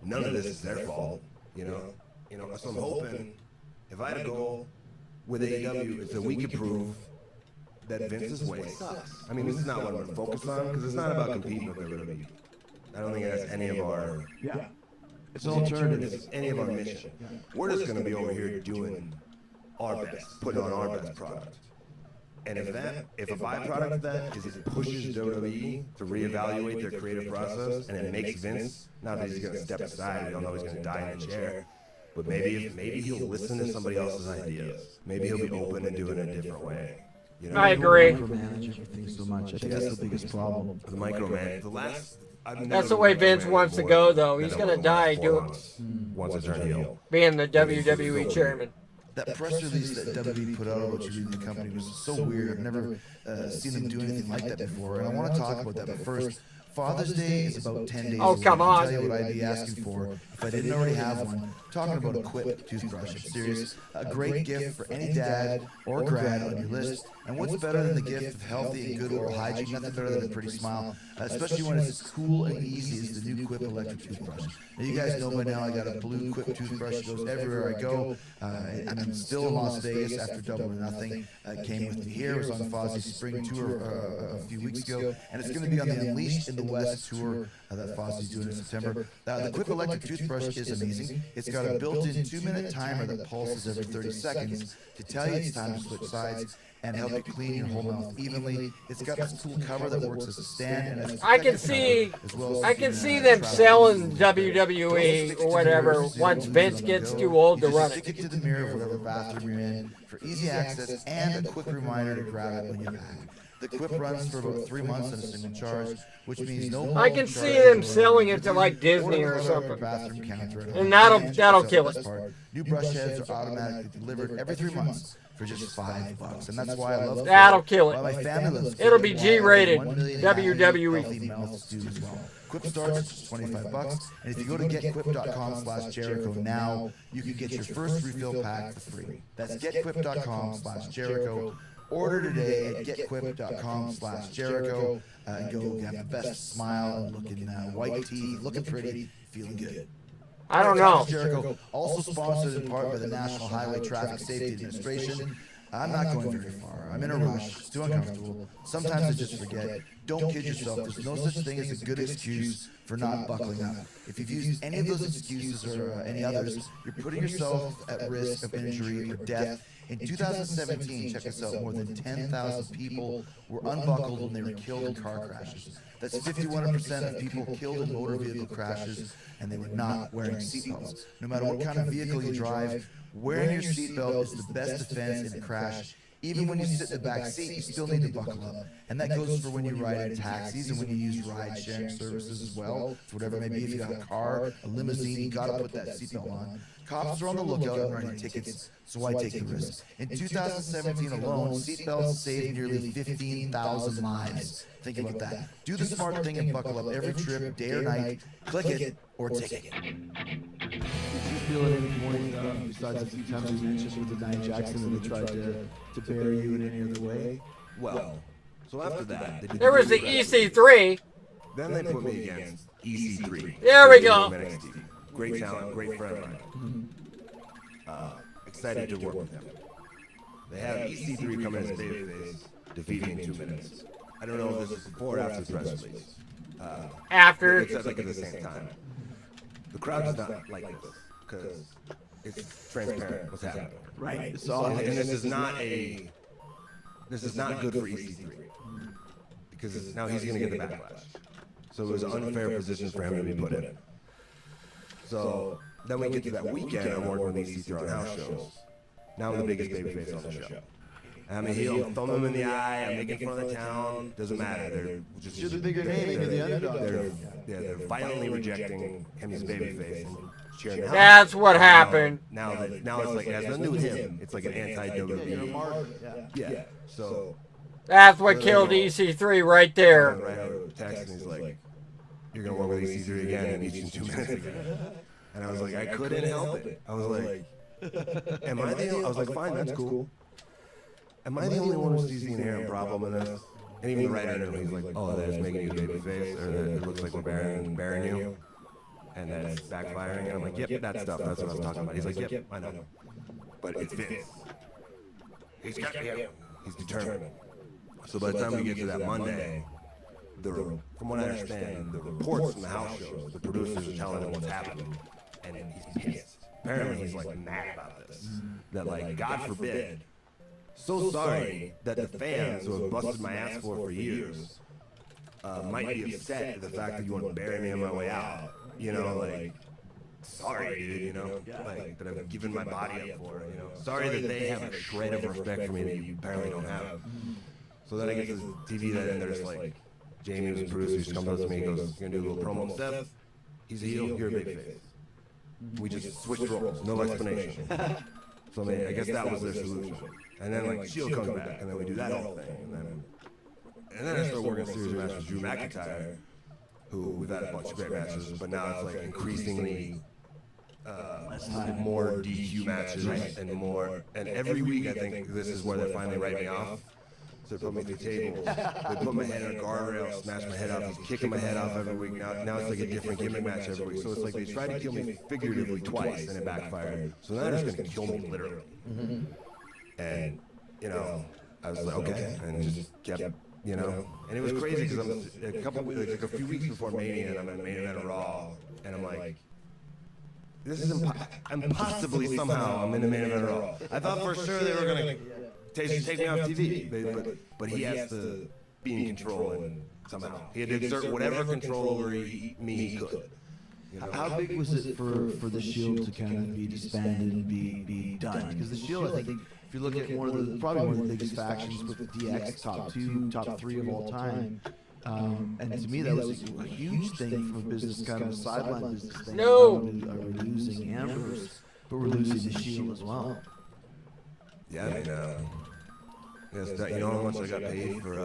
None of this is their fault, you know. So I'm hoping if I had a goal with AEW, it's that we could prove that Vince's way sucks. I mean, this is not what I'm going to focus on, because it's not about competing with WWE. I don't think that's any of our. Yeah. It's an alternative. It's any of our mission. We're just going to be over here doing our best, putting on our best product. And if a byproduct of that is it pushes WWE to reevaluate their creative process, and it makes Vince, not that he's going to step aside, we don't know he's going to die in a chair, but maybe he'll listen to somebody else's ideas. Maybe he'll be open to doing it a different way. You know? I agree. Micromanage everything so much. I think that's the biggest problem. The micromanage. That's the way Vince wants to go, though. He's going to die doing once I turn heel. Being the WWE chairman. That press release that WWE put out about you leaving the company was so weird. I've never seen them do anything like that before, and I want to talk about that. But first, Father's Day is about 10 days away. Come on. I'll tell you what I'd be asking for if I didn't already have one. Talking about a Quip toothbrush. I'm serious. A great gift for any dad or grad on your list. And what's better than the gift of healthy and good oral hygiene? Nothing better than a pretty smile, especially when it's as cool and easy as the new Quip electric toothbrush. Now, you guys know by now I got a blue Quip toothbrush. It goes everywhere I go. I'm still in Las Vegas after Double or Nothing. Came with me here. It was on Fozzie's spring tour a few weeks ago. And it's going to be on the Unleashed in the West tour that Fozzie's doing in September. The Quip electric toothbrush is amazing. It's got a built-in 2-minute timer that pulses every 30 seconds to tell you it's time to switch sides and help you clean your whole mouth evenly. It's got this cool cover that works as a stand. And I can see them selling WWE or whatever once Vince gets too old to run it. Stick it to the mirror of whatever bathroom you're in for easy access and a quick reminder to grab it when you're back. The Quip runs for about 3 months at a single charge, which means no. I can see them selling it to like Disney or something, and that'll kill it. New brush heads are automatically delivered every 3 months for just $5, and that's why I love. That'll kill it. My family loves. It'll be G-rated. WWE. Quip starts at just $25, and if you go to getquip.com/Jericho now, you can get your first refill pack for free. That's getquip.com/Jericho. Order today at getquip.com/Jericho and go have the best smile and looking white teeth, looking pretty, feeling good. I don't know. Jericho, also sponsored in part by the National Highway Traffic Safety Administration. I'm not going very far. I'm in a rush. It's too uncomfortable. Sometimes I just forget. Don't kid yourself. There's no such thing as a good excuse for not buckling up. If you've used any of those excuses or any others, you're putting yourself at risk of injury or death. In 2017, check this out, more than 10,000 people were unbuckled when they were killed in car crashes. That's 51% of people killed in motor vehicle crashes, and they were not wearing seatbelts. No matter what kind of vehicle you drive, wearing your seatbelt is the best defense in a crash. Even when you sit in the back seat, you still need to buckle up. And that goes for when you ride in taxis and when you use ride-sharing services as well. For whatever it may be, if you got a car, a limousine, you got to put that seatbelt on. Cops are on the lookout and writing tickets, so why take the risk? In 2017 alone, seatbelts saved nearly 15,000 lives. Think about that. Do the smart thing and buckle up every trip, day or night. Click it or take it. Did you feel it any point, besides a few times you mentioned with the Nia Jackson that they tried to bury you in any other way? Well, so after that, there was the EC3. Then they put me against EC3. There we go. Great talent, great friend of mine. Excited to work with him. They have EC3 come in as babyface, defeating in 2 minutes. I don't know if this is before or after the press release. After. It's like at the same time. The crowd does not like this because it's transparent what's happening. Right. And this is not good for EC3 because now he's going to get the backlash. So it was an unfair position for him to be put in. So then we get to that weekend. I'm working with EC3 on house shows. Now I'm the biggest babyface on the show. I'm a heel, thumb him in the eye, I'm making fun of the town. Doesn't matter. They're just. You're the bigger name, you're the underdog. They're violently rejecting him as babyface and cheering the house. That's what happened. Now it's like, it has nothing to do with him. It's like an anti-WWE. Yeah. So. That's what killed EC3 right there. Right over the text, and he's like, "You're gonna work with EC3 again in each in 2 minutes." And I was like, I couldn't help it. I was like, "Am I the?" I was like, "Fine, that's cool." Am I the only one who sees the inherent problem in this? And even the writer knew. He's like, "Oh, that is making you babyface, or that it looks like we're burying you, and that it's backfiring." And I'm like, "Yep, that stuff. That's what I was talking about." He's like, "Yep, I know, but it's Vince. He's got me. He's determined." So by the time we get to that Monday, from what I understand, the reports from the house shows, the producers are telling him what's happening, and he's pissed. Apparently he's like mad about this. That like, God forbid, so sorry that the fans who have busted my ass for years might be upset at the fact that you want to bury me on my way out. You know, like, sorry, dude, you know, like, that I've given my body up for, you know. Sorry that they have a shred of respect for me that you apparently don't have. So then I get to the TV that, and there's like, Jamie, who's the producer, just comes up to me and goes, "You're gonna do a little promo with Steph? He's a heel, you're a big face." We just switched roles, no explanation. So I mean, I guess that was their solution. And then like, Shield comes back, and then we do that whole thing. And then I start working a series of matches with Drew McIntyre, who we've had a bunch of great matches, but now it's like increasingly more DQ matches and more. And every week I think this is where they finally write me off. So they put me through tables. They put my head in a guardrail, smash my head off. He's kicking my head off every week. Now it's like a different gimmick match every week. So it's like they tried to kill me figuratively twice, and it backfired. So now they're just going to kill me literally. And, you know, I was like, okay. And just kept, you know. And it was crazy because I'm like a few weeks before Mania, and I'm in main event of Raw. And I'm like, this is impossibly somehow I'm in the main event of Raw. I thought for sure they were going to take me off TV, but he has to be in control, and somehow he had to exert whatever control over me he could. You know? How big was it for the Shield to kind of be disbanded and be done? Because the Shield, I think, if you look at probably one of the biggest factions with DX, top 2, top 3 of all time. And to me, that was a huge thing from a business, kind of a sideline business thing. No. Are we losing Ambrose, but we're losing the Shield as well. Yeah, I mean, you know how much I got paid for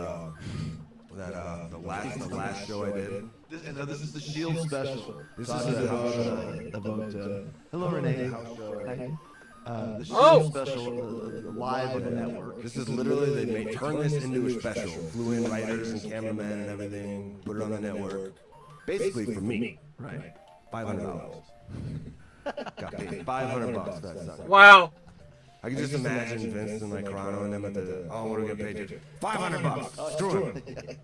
the last show I did? This is the Shield special. This is about hello, Renee. The Shield special, live on the network. This is literally, they turned this into a special. Flew in writers and cameramen and everything, put it on the network. Basically for me. Right. $500. Got paid $500 for that stuff. Wow. I can just imagine Vince and like Carano and them at the, oh, what are we gonna pay you? $500. Screw it.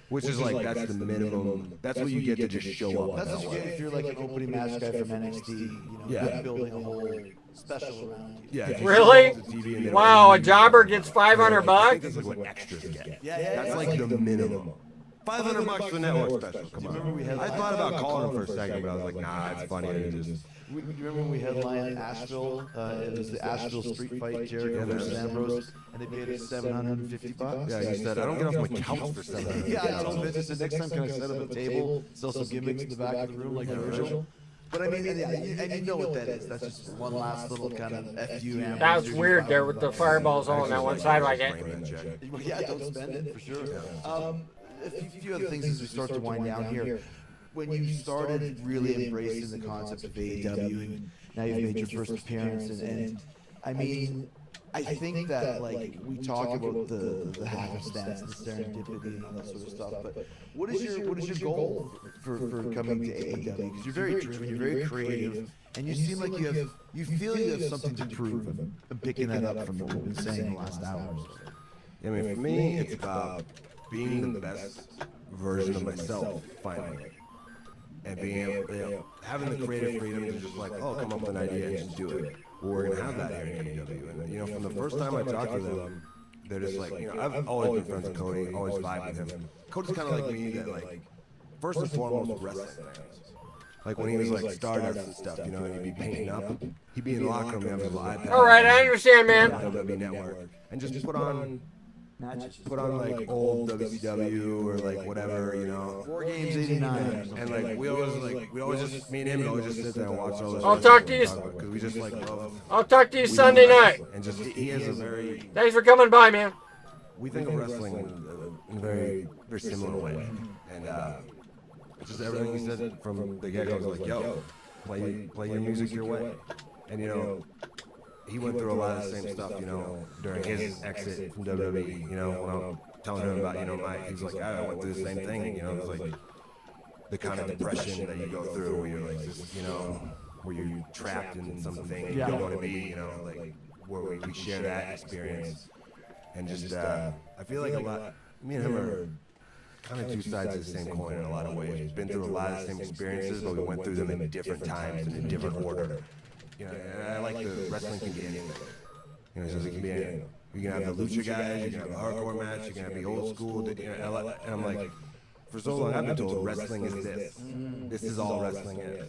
Which is like, that's the minimum. That's what you get to just show up. That's what you get if you're like an opening match guy from NXT. You know, building a whole special around you. Yeah. Really? Wow, a jobber gets $500? I think that's like what extras get. That's like the minimum. $500 for the network special. Come on. I thought about calling him for a second, but I was like, nah, it's funny. Do you remember when we headlined Asheville? It was the Asheville Street Fight, Jericho versus Ambrose, and they paid us $750. Yeah, you said, I don't get off my couch for $750. Yeah, I told Vince, I said, next time can I set up a table, sell some gimmicks in the back of the room like the original? But I mean, and you know what that is. That's just one last little kind of FU. That was weird there with the fireballs all on that one side like that. Yeah, don't spend it, for sure. A few other things as we start to wind down here. When you started really embracing the concept of AEW, and now you've made your first appearance, and I mean, I think that like we talk about the happenstance, the serendipity, and all that sort of stuff. But what is your goal for coming to AEW? Because you're very driven, you're very creative, and you seem like you feel you have something to prove. I'm picking that up from what we've been saying the last hour. I mean, for me, it's about being the best version of myself, finally. And being able, having the creative freedom to just like, oh, come up with an idea and just do it. Well, we're going to have that here in AEW. And, you know, from the first time I talked to them, they're just like, you know, I've always been friends with Cody, always vibe with him. Cody's kind of like me that, like, first and foremost, wrestling fans. Like, when he was, like, Stardust and stuff, you know, and he'd be painting up, he'd be in the locker room, have his iPad. All right, I understand, man. WWE Network. And just put on matches. Put on like old WCW or like whatever, you know. War Games '89. And like we always just me and him would always just sit there and watch all this. I'll talk to you. Because we just like love. I'll talk to you Sunday night. And just he has a very. Thanks for coming by, man. We think of wrestling in a very similar way, and just everything he said from the get-go was like, "Yo, play your music your way," and you know. He went through a lot of the same stuff, you know, during his exit from WWE, you know, when I'm telling him about, you know, he was like, I went through the same thing, you know, it was like the kind of depression that you go through where you're like, just, you know, where you're trapped in something you don't want to be, you know, like where we share that experience. And just, I feel like a lot, me and him are kind of two sides of the same coin in a lot of ways. We've been through a lot of the same experiences, but we went through them in different times and in different order. You know, and I like the wrestling can be anything. You know, so it can be anything. You can have the lucha guys, you can have the hardcore match, you can have the old school. You know, and I'm like, for so long I've been told wrestling is this. This is all wrestling is.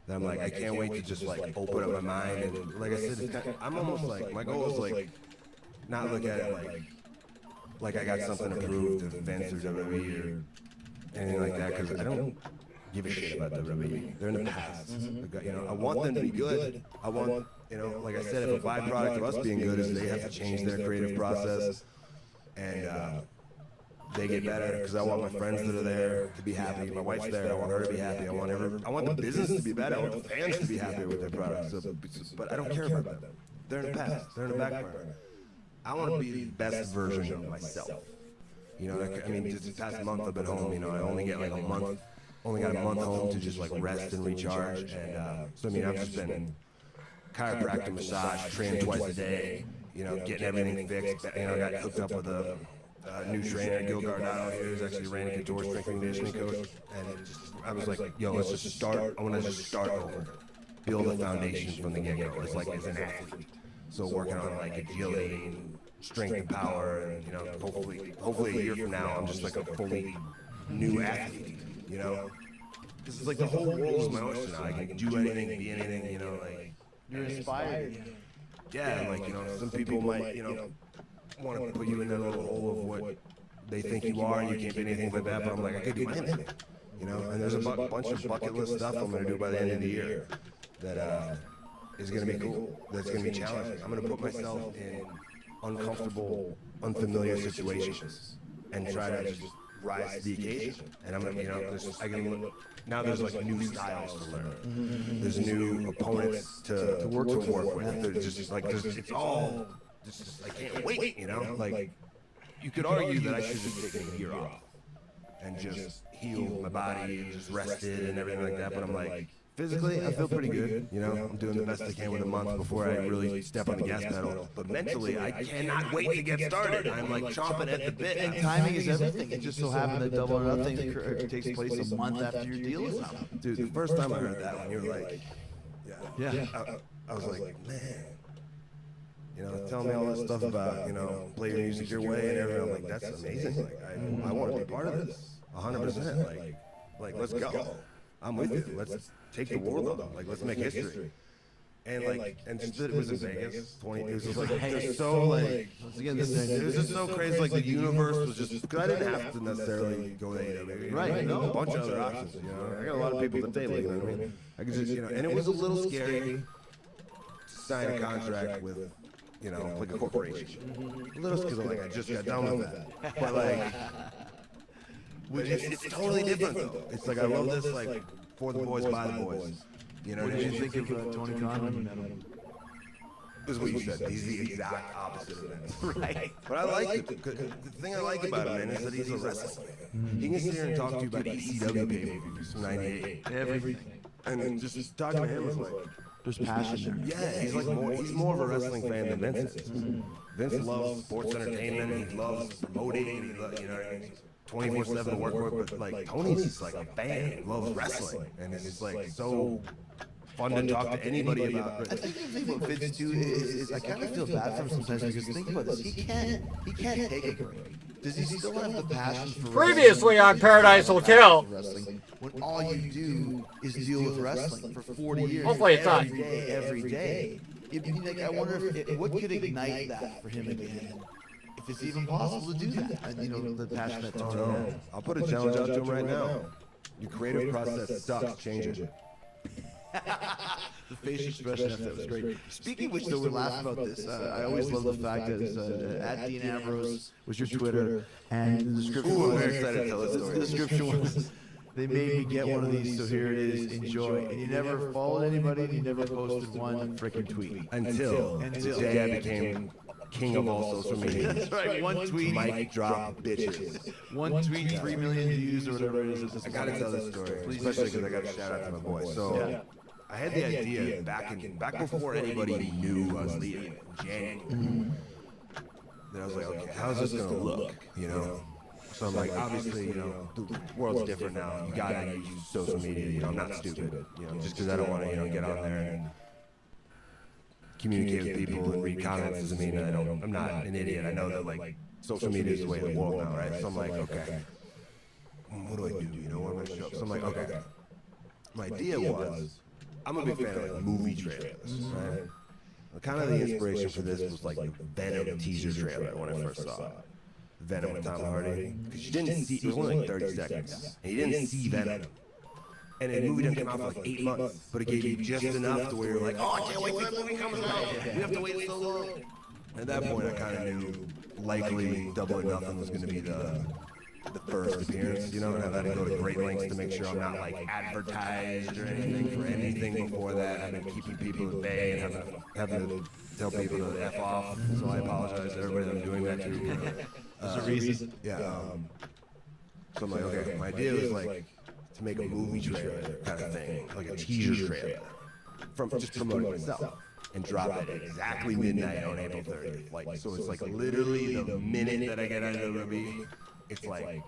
And I'm like, I can't wait to just like open up my mind and like I said, it's kind of, I'm almost like my goal is like not look at it like I got something to prove to Vince or WWE or anything like that because I don't give a shit about WWE. They're in the past. You know, I want them to be good. I want, you know, like I said, if a byproduct of us being good is they have to change their creative process and they get better because I want my friends that are there to be happy. My wife's there. I want her to be happy. I want the business to be better. I want the fans to be happy with their products. So, but I don't care about them. They're in the past. They're in the back burner. I want to be the best version of myself. You know, I mean, just the past month I've been home. You know, I only get like a month. Only got a month home to just like rest and recharge, and so I mean I've just been chiropractic, massage, training twice a day, you know, getting everything fixed. You know, I got hooked up with a new trainer, Gil Gardano here, who's actually ran a Couture strength and conditioning coach, and I was like, yo, let's just start. I want to just start over, build a foundation from the get-go. It's like as an athlete, so working on like agility and strength and power, and you know, hopefully a year from now I'm just like a fully new athlete. You know, this is like the whole world is my oyster now. I can do anything, be anything. You know, like you're inspired. Yeah, like you know, some people might, you know, want to put you in that little hole of what they think you are, and you can't be anything like that. But I'm like, I could do anything. You know, and there's a bunch of bucket list stuff I'm gonna do by the end of the year that is gonna be cool. That's gonna be challenging. I'm gonna put myself in uncomfortable, unfamiliar situations and try to just rise to the occasion. And I'm gonna, you know, now there's like new styles to learn. There's new opponents to work with. There's just like it's all just I can't wait. You know, like you could argue that I should just take a year off and just heal my body and just rested and everything like that. But I'm like, physically, I feel pretty good. You know, I'm doing the best I can with a month before I really step on the gas pedal. But mentally, I cannot wait to get started. I'm like chomping at the bit. And timing is everything. It just so happened that Double or Nothing takes place a month after your deal is out. Dude, the first time I heard that one, you were like, yeah. I was like, man. You know, telling me all this stuff about, you know, play your music your way and everything. I'm like, that's amazing. Like, I want to be part of this. 100%. Like, let's go. I'm with you. Let's take the world on. Like, let's make history. And it was in Vegas. It was just like, just so like, it was just so crazy. Like the universe was just because I didn't have to necessarily go to AEW. Right. No, a bunch of other options. You know, I got a lot of people at the table. You know what I mean? I could just, you know, and it was a little scary to sign a contract with, you know, like a corporation. A little because like I just got done with that. But like. It's totally different though. It's like I love this like for the boys, by the boys. You know, what did you think of Tony Khan? This is what you said. He's the exact opposite of that. Right. But I like it. The thing I like about him, man, is that he's a wrestling fan. He can sit here and talk to you about ECW pay-per-views from '98. Everything. And then just talking to him is like, there's passion there. Yeah, he's more of a wrestling fan than Vince is. Vince loves sports entertainment. He loves promoting. You know what I mean? 24/7 work with, but like Tony's just like a fan, loves wrestling, and it's like so fun to talk to anybody about. I think the thing about Vince too is I kind of feel bad for him sometimes because think about this, he can't take a break. Does he still have the passion for previously on Paradise Hotel wrestling when all you do is deal with wrestling for 40 years? Hopefully it's not every day. Like, I wonder if what could ignite that for him again. if it's even possible to do that. And, you know, the passion that Oh, Tony no. has. I'll put a challenge out to him right now. Your creative process sucks. Change it. The facial expression after that was great. Speaking of which, though, we're laughing about this. I always love the fact that at Dean Ambrose was your Twitter, and the description Ooh, I'm was, very excited to tell this story. the description was, they made me get one of these, so here it is, enjoy. And you never followed anybody, and you never posted one freaking tweet. Until the day I became king of all social media. That's right, one tweet. Mic drop bitches. One tweet, 3 million views or whatever it is. I gotta tell this story, especially because I got to shout out to my boy. So I had the idea back before anybody knew I was leaving in January. Then I was like, okay, how's this gonna look? You know. So I'm like, obviously, you know, the world's different now. You gotta use social media. You know, I'm not stupid. You know, just because I don't want to, you know, get on there and communicate with people and read comments doesn't mean I'm not an idiot. I know that like social media is the way of the world now, right? So I'm like, okay, what do I do? You know, what am I show? So I'm like, okay. My idea was, I'm a big fan of like movie trailers, right? Kind of the inspiration for this was like the Venom teaser trailer when I first saw it. Venom with Tom Hardy, because you didn't see, it was only like 30 seconds, and you didn't see Venom. And the movie didn't come out for like 8 months, but it gave you just enough to where you're like, oh, I can't wait till that movie comes out. We have to wait so long. At that point, I kind of knew likely Double or Nothing was going to be the first appearance, you know, and I've had to go to great lengths to make sure I'm not like advertised or anything for anything before that. I've been keeping people at bay and having to tell people to F off, so I apologize to everybody that I'm doing that to. You know. There's a reason. Yeah. So I'm like, okay, my idea was like to make a movie trailer kind of thing, like a teaser trailer, from just promoting myself, and drop it at exactly midnight on April 30th. Like, so it's like literally the minute that I get out of WWE, it's like,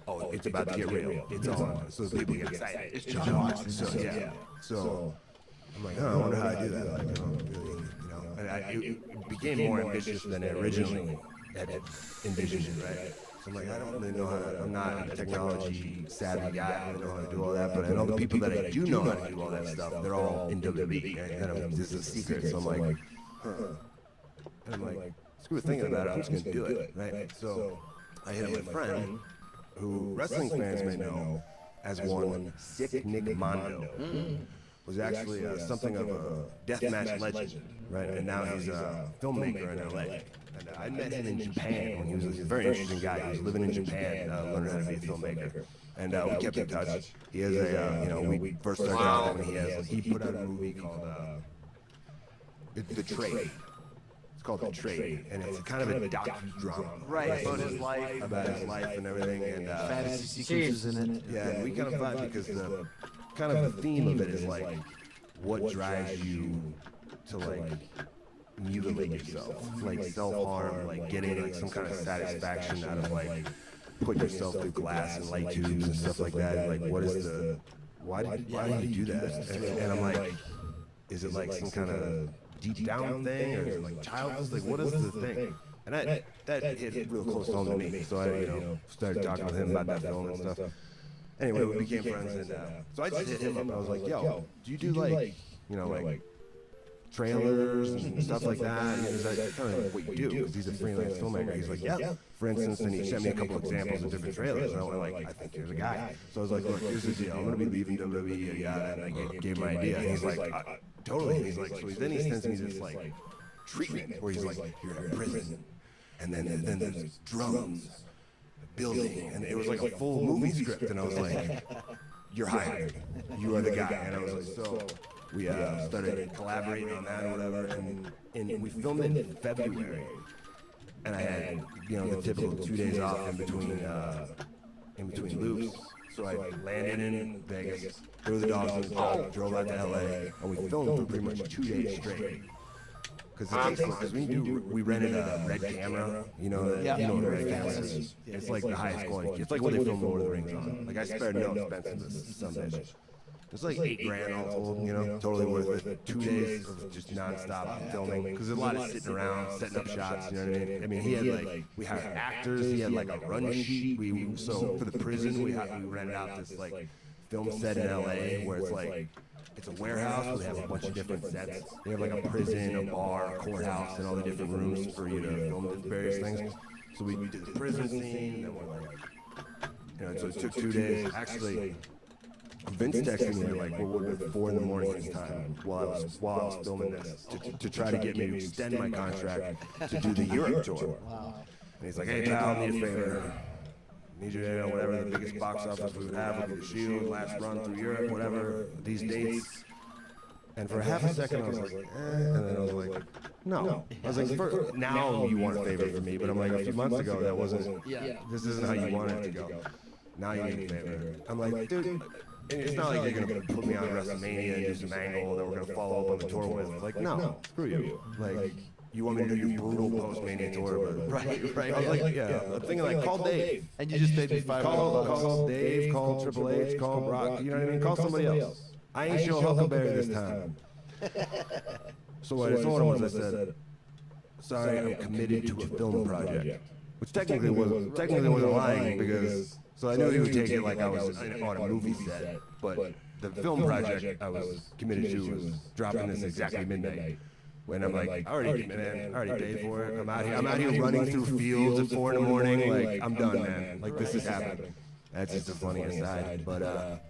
oh, it's about to get real. It's on. So people get excited. It's John. So yeah. So I'm like, oh, I wonder how I do that. Like, I don't really, you know. And it became more ambitious than I originally had envisioned, right? So I'm like, I don't really know how to, I'm not a technology savvy guy. I don't know how to do all that, but I know the people that I do know how to do all that stuff, they're all in WWE. Right? And this is a secret. So I'm like, huh. And I'm like, screw thinking about it. I'm just going to do it, right? So I hit up my friend, who wrestling fans may know as one Sick Nick Mondo. Was actually something of a deathmatch legend, right? And now he's a filmmaker in LA. And I met him in Japan when he was a very interesting guy. He was living in Japan, learning how to be a filmmaker. And we kept in touch. He has a, you know, we first started out when he put out a movie called The Trade. It's called The Trade, and it's kind of a docudrama. Right, about his life. About his life and everything. And Fantasy sequences in it. yeah, and we kind of vibe because the kind of the theme of it is like what drives you to like mutilate yourself, like self-harm, like getting like some kind of satisfaction out of like putting yourself through glass and light tubes and stuff like that. Like, what is the why do you do that? And I'm like, is it like some kind of deep down thing, or is it like childless? Like, what is the thing? And that hit real close home to me. So I started talking with him about that film and stuff. Anyway, we became friends, and so I just hit him up, and I was like, yo, do you do like, you know, like trailers and stuff like that? And is that kind of what you do? Because he's a freelance filmmaker. He's like, yeah. For instance, and he sent me a couple examples of different trailers, and I went like, I think you're the guy. So I was like, look, here's the deal. I'm going to be leaving WWE, and I gave my idea. And he's like, totally. He's like, so then he sends me this like treatment where he's like, you're in prison, and then there's drums. Building, and it was like a full movie script, and I was like, you're hired, you are the guy. And I was like, so we started collaborating on that or whatever, and we filmed it in February, and I had, you know, the typical 2 days off in between loops. So I landed in Vegas, threw the dogs in the car, drove out to LA, and we filmed for pretty much 2 days straight. Because we rented a red camera, you know what a red camera is. It's like the highest quality. It's like what they film Lord of the Rings on. Like, I spared no expense in this some days. It's like $8,000 all told, you know, totally worth it. 2 days of just nonstop filming. Because there's a lot of sitting around, setting up shots, you know what I mean? I mean, he had like, we hired actors, he had like a run sheet. So for the prison, we rented out this like film set in LA where it's like, it's a warehouse where they have a bunch of different sets. They have like a prison, a bar, a courthouse, and all the different rooms for you to film various things. So we did the prison scene, and we're like, so it took 2 days. Actually, Vince texted me like, what would have been 4 in the morning this time while I was filming this to try to get me to extend my contract to do the Europe tour. Wow. And he's like, hey pal, I need a favor. Need you to whatever the biggest box office we would have with the Shield, last run through Europe, whatever, these dates. And for half a second I was like, and then I was like, no. I was like, now you want a favor from me, but I'm like, a few months ago that wasn't, this isn't how you wanted it to go. Now you need a favor. I'm like, dude, it's not like you're gonna put me on WrestleMania and do some angle that we're gonna follow up on the tour with. Like, no, screw you. Like, you want me to do your brutal post-Mania tour, but Right. I was like, yeah, I'm thinking like, call Dave. And you just paid me $500. Call Dave, call Triple H, call Brock, you know what I mean? Call somebody else. I ain't sure Huckleberry this time. So what I told him was, I said, sorry, I'm committed to a film project. Which technically wasn't lying, because, so I knew he would take it like I was on a movie set, but the film project I was committed to was dropping this exactly midnight. When I'm like, I already paid for it. I'm out here running through fields at 4 in the morning. Like, I'm done, man. Like, this is happening. That's just a funny aside. But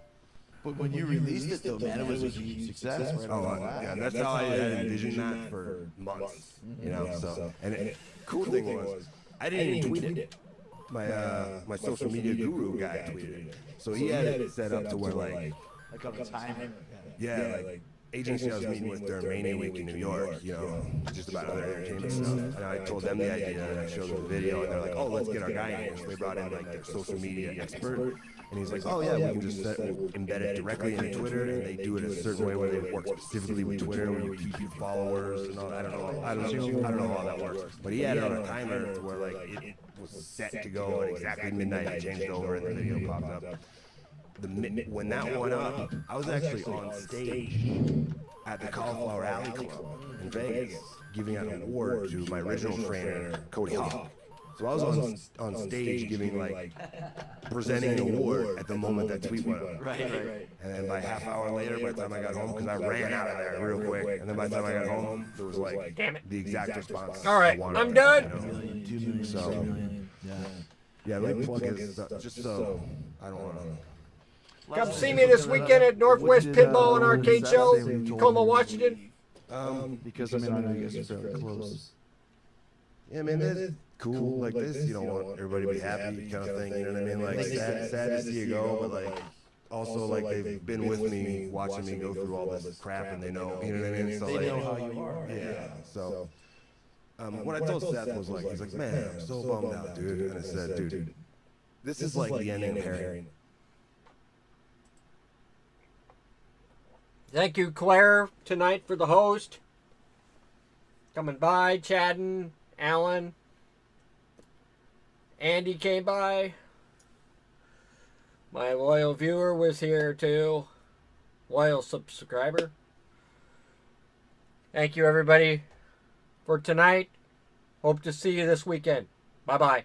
when you released it, though, man, it was a huge success. Right? Yeah, and that's how I had envisioned that for months. You know, so and the cool thing was, I didn't even tweet it. My social media guru guy tweeted it. So he had it set up to where like a timer. Yeah, like agency I was meeting with during Mania Week in New York, you know, just about other entertainment stuff. And I told them the idea, and I showed them the video, and they're like, oh, let's get our guy in here. So they brought in like their social media expert, and he's like, oh yeah, we can just embed it directly into Twitter, and they do it a certain way where they work specifically with Twitter, where you keep your followers and all that. I don't know how that works. But he had it on a timer to where like it was set to go at exactly midnight. I changed over, and the video popped up. When that went up, I was actually on stage at the Cauliflower Alley Club in Vegas, giving out an award to my original trainer, Cody Hawk. So I was on stage giving presenting an award at the moment that tweet went up. Right. And then by half hour later, by the time I got home, because I ran out of there real quick, and then by the time I got home, there was like the exact response. All right, I'm done. 2 million, so, 6 million. Yeah, let me plug his stuff, just so I don't want to. Come see me this weekend at Northwest Pinball and Arcade Show, Tacoma, Washington. Because I know you guys are fairly close. Yeah, man, that's cool. Like this, you don't want everybody to be happy, kind of thing. You know what I mean? Like sad to see you go, but like also like they've been with me, watching me go through all this crap, and they know. You know what I mean? So they know how you are. Yeah. So what I told Seth was like, he's like, man, I'm so bummed out, dude. And I said, dude, this is like the ending of Harry. Thank you, Claire, tonight for the host. Coming by, chatting, Alan. Andy came by. My loyal viewer was here too. Loyal subscriber. Thank you, everybody, for tonight. Hope to see you this weekend. Bye-bye.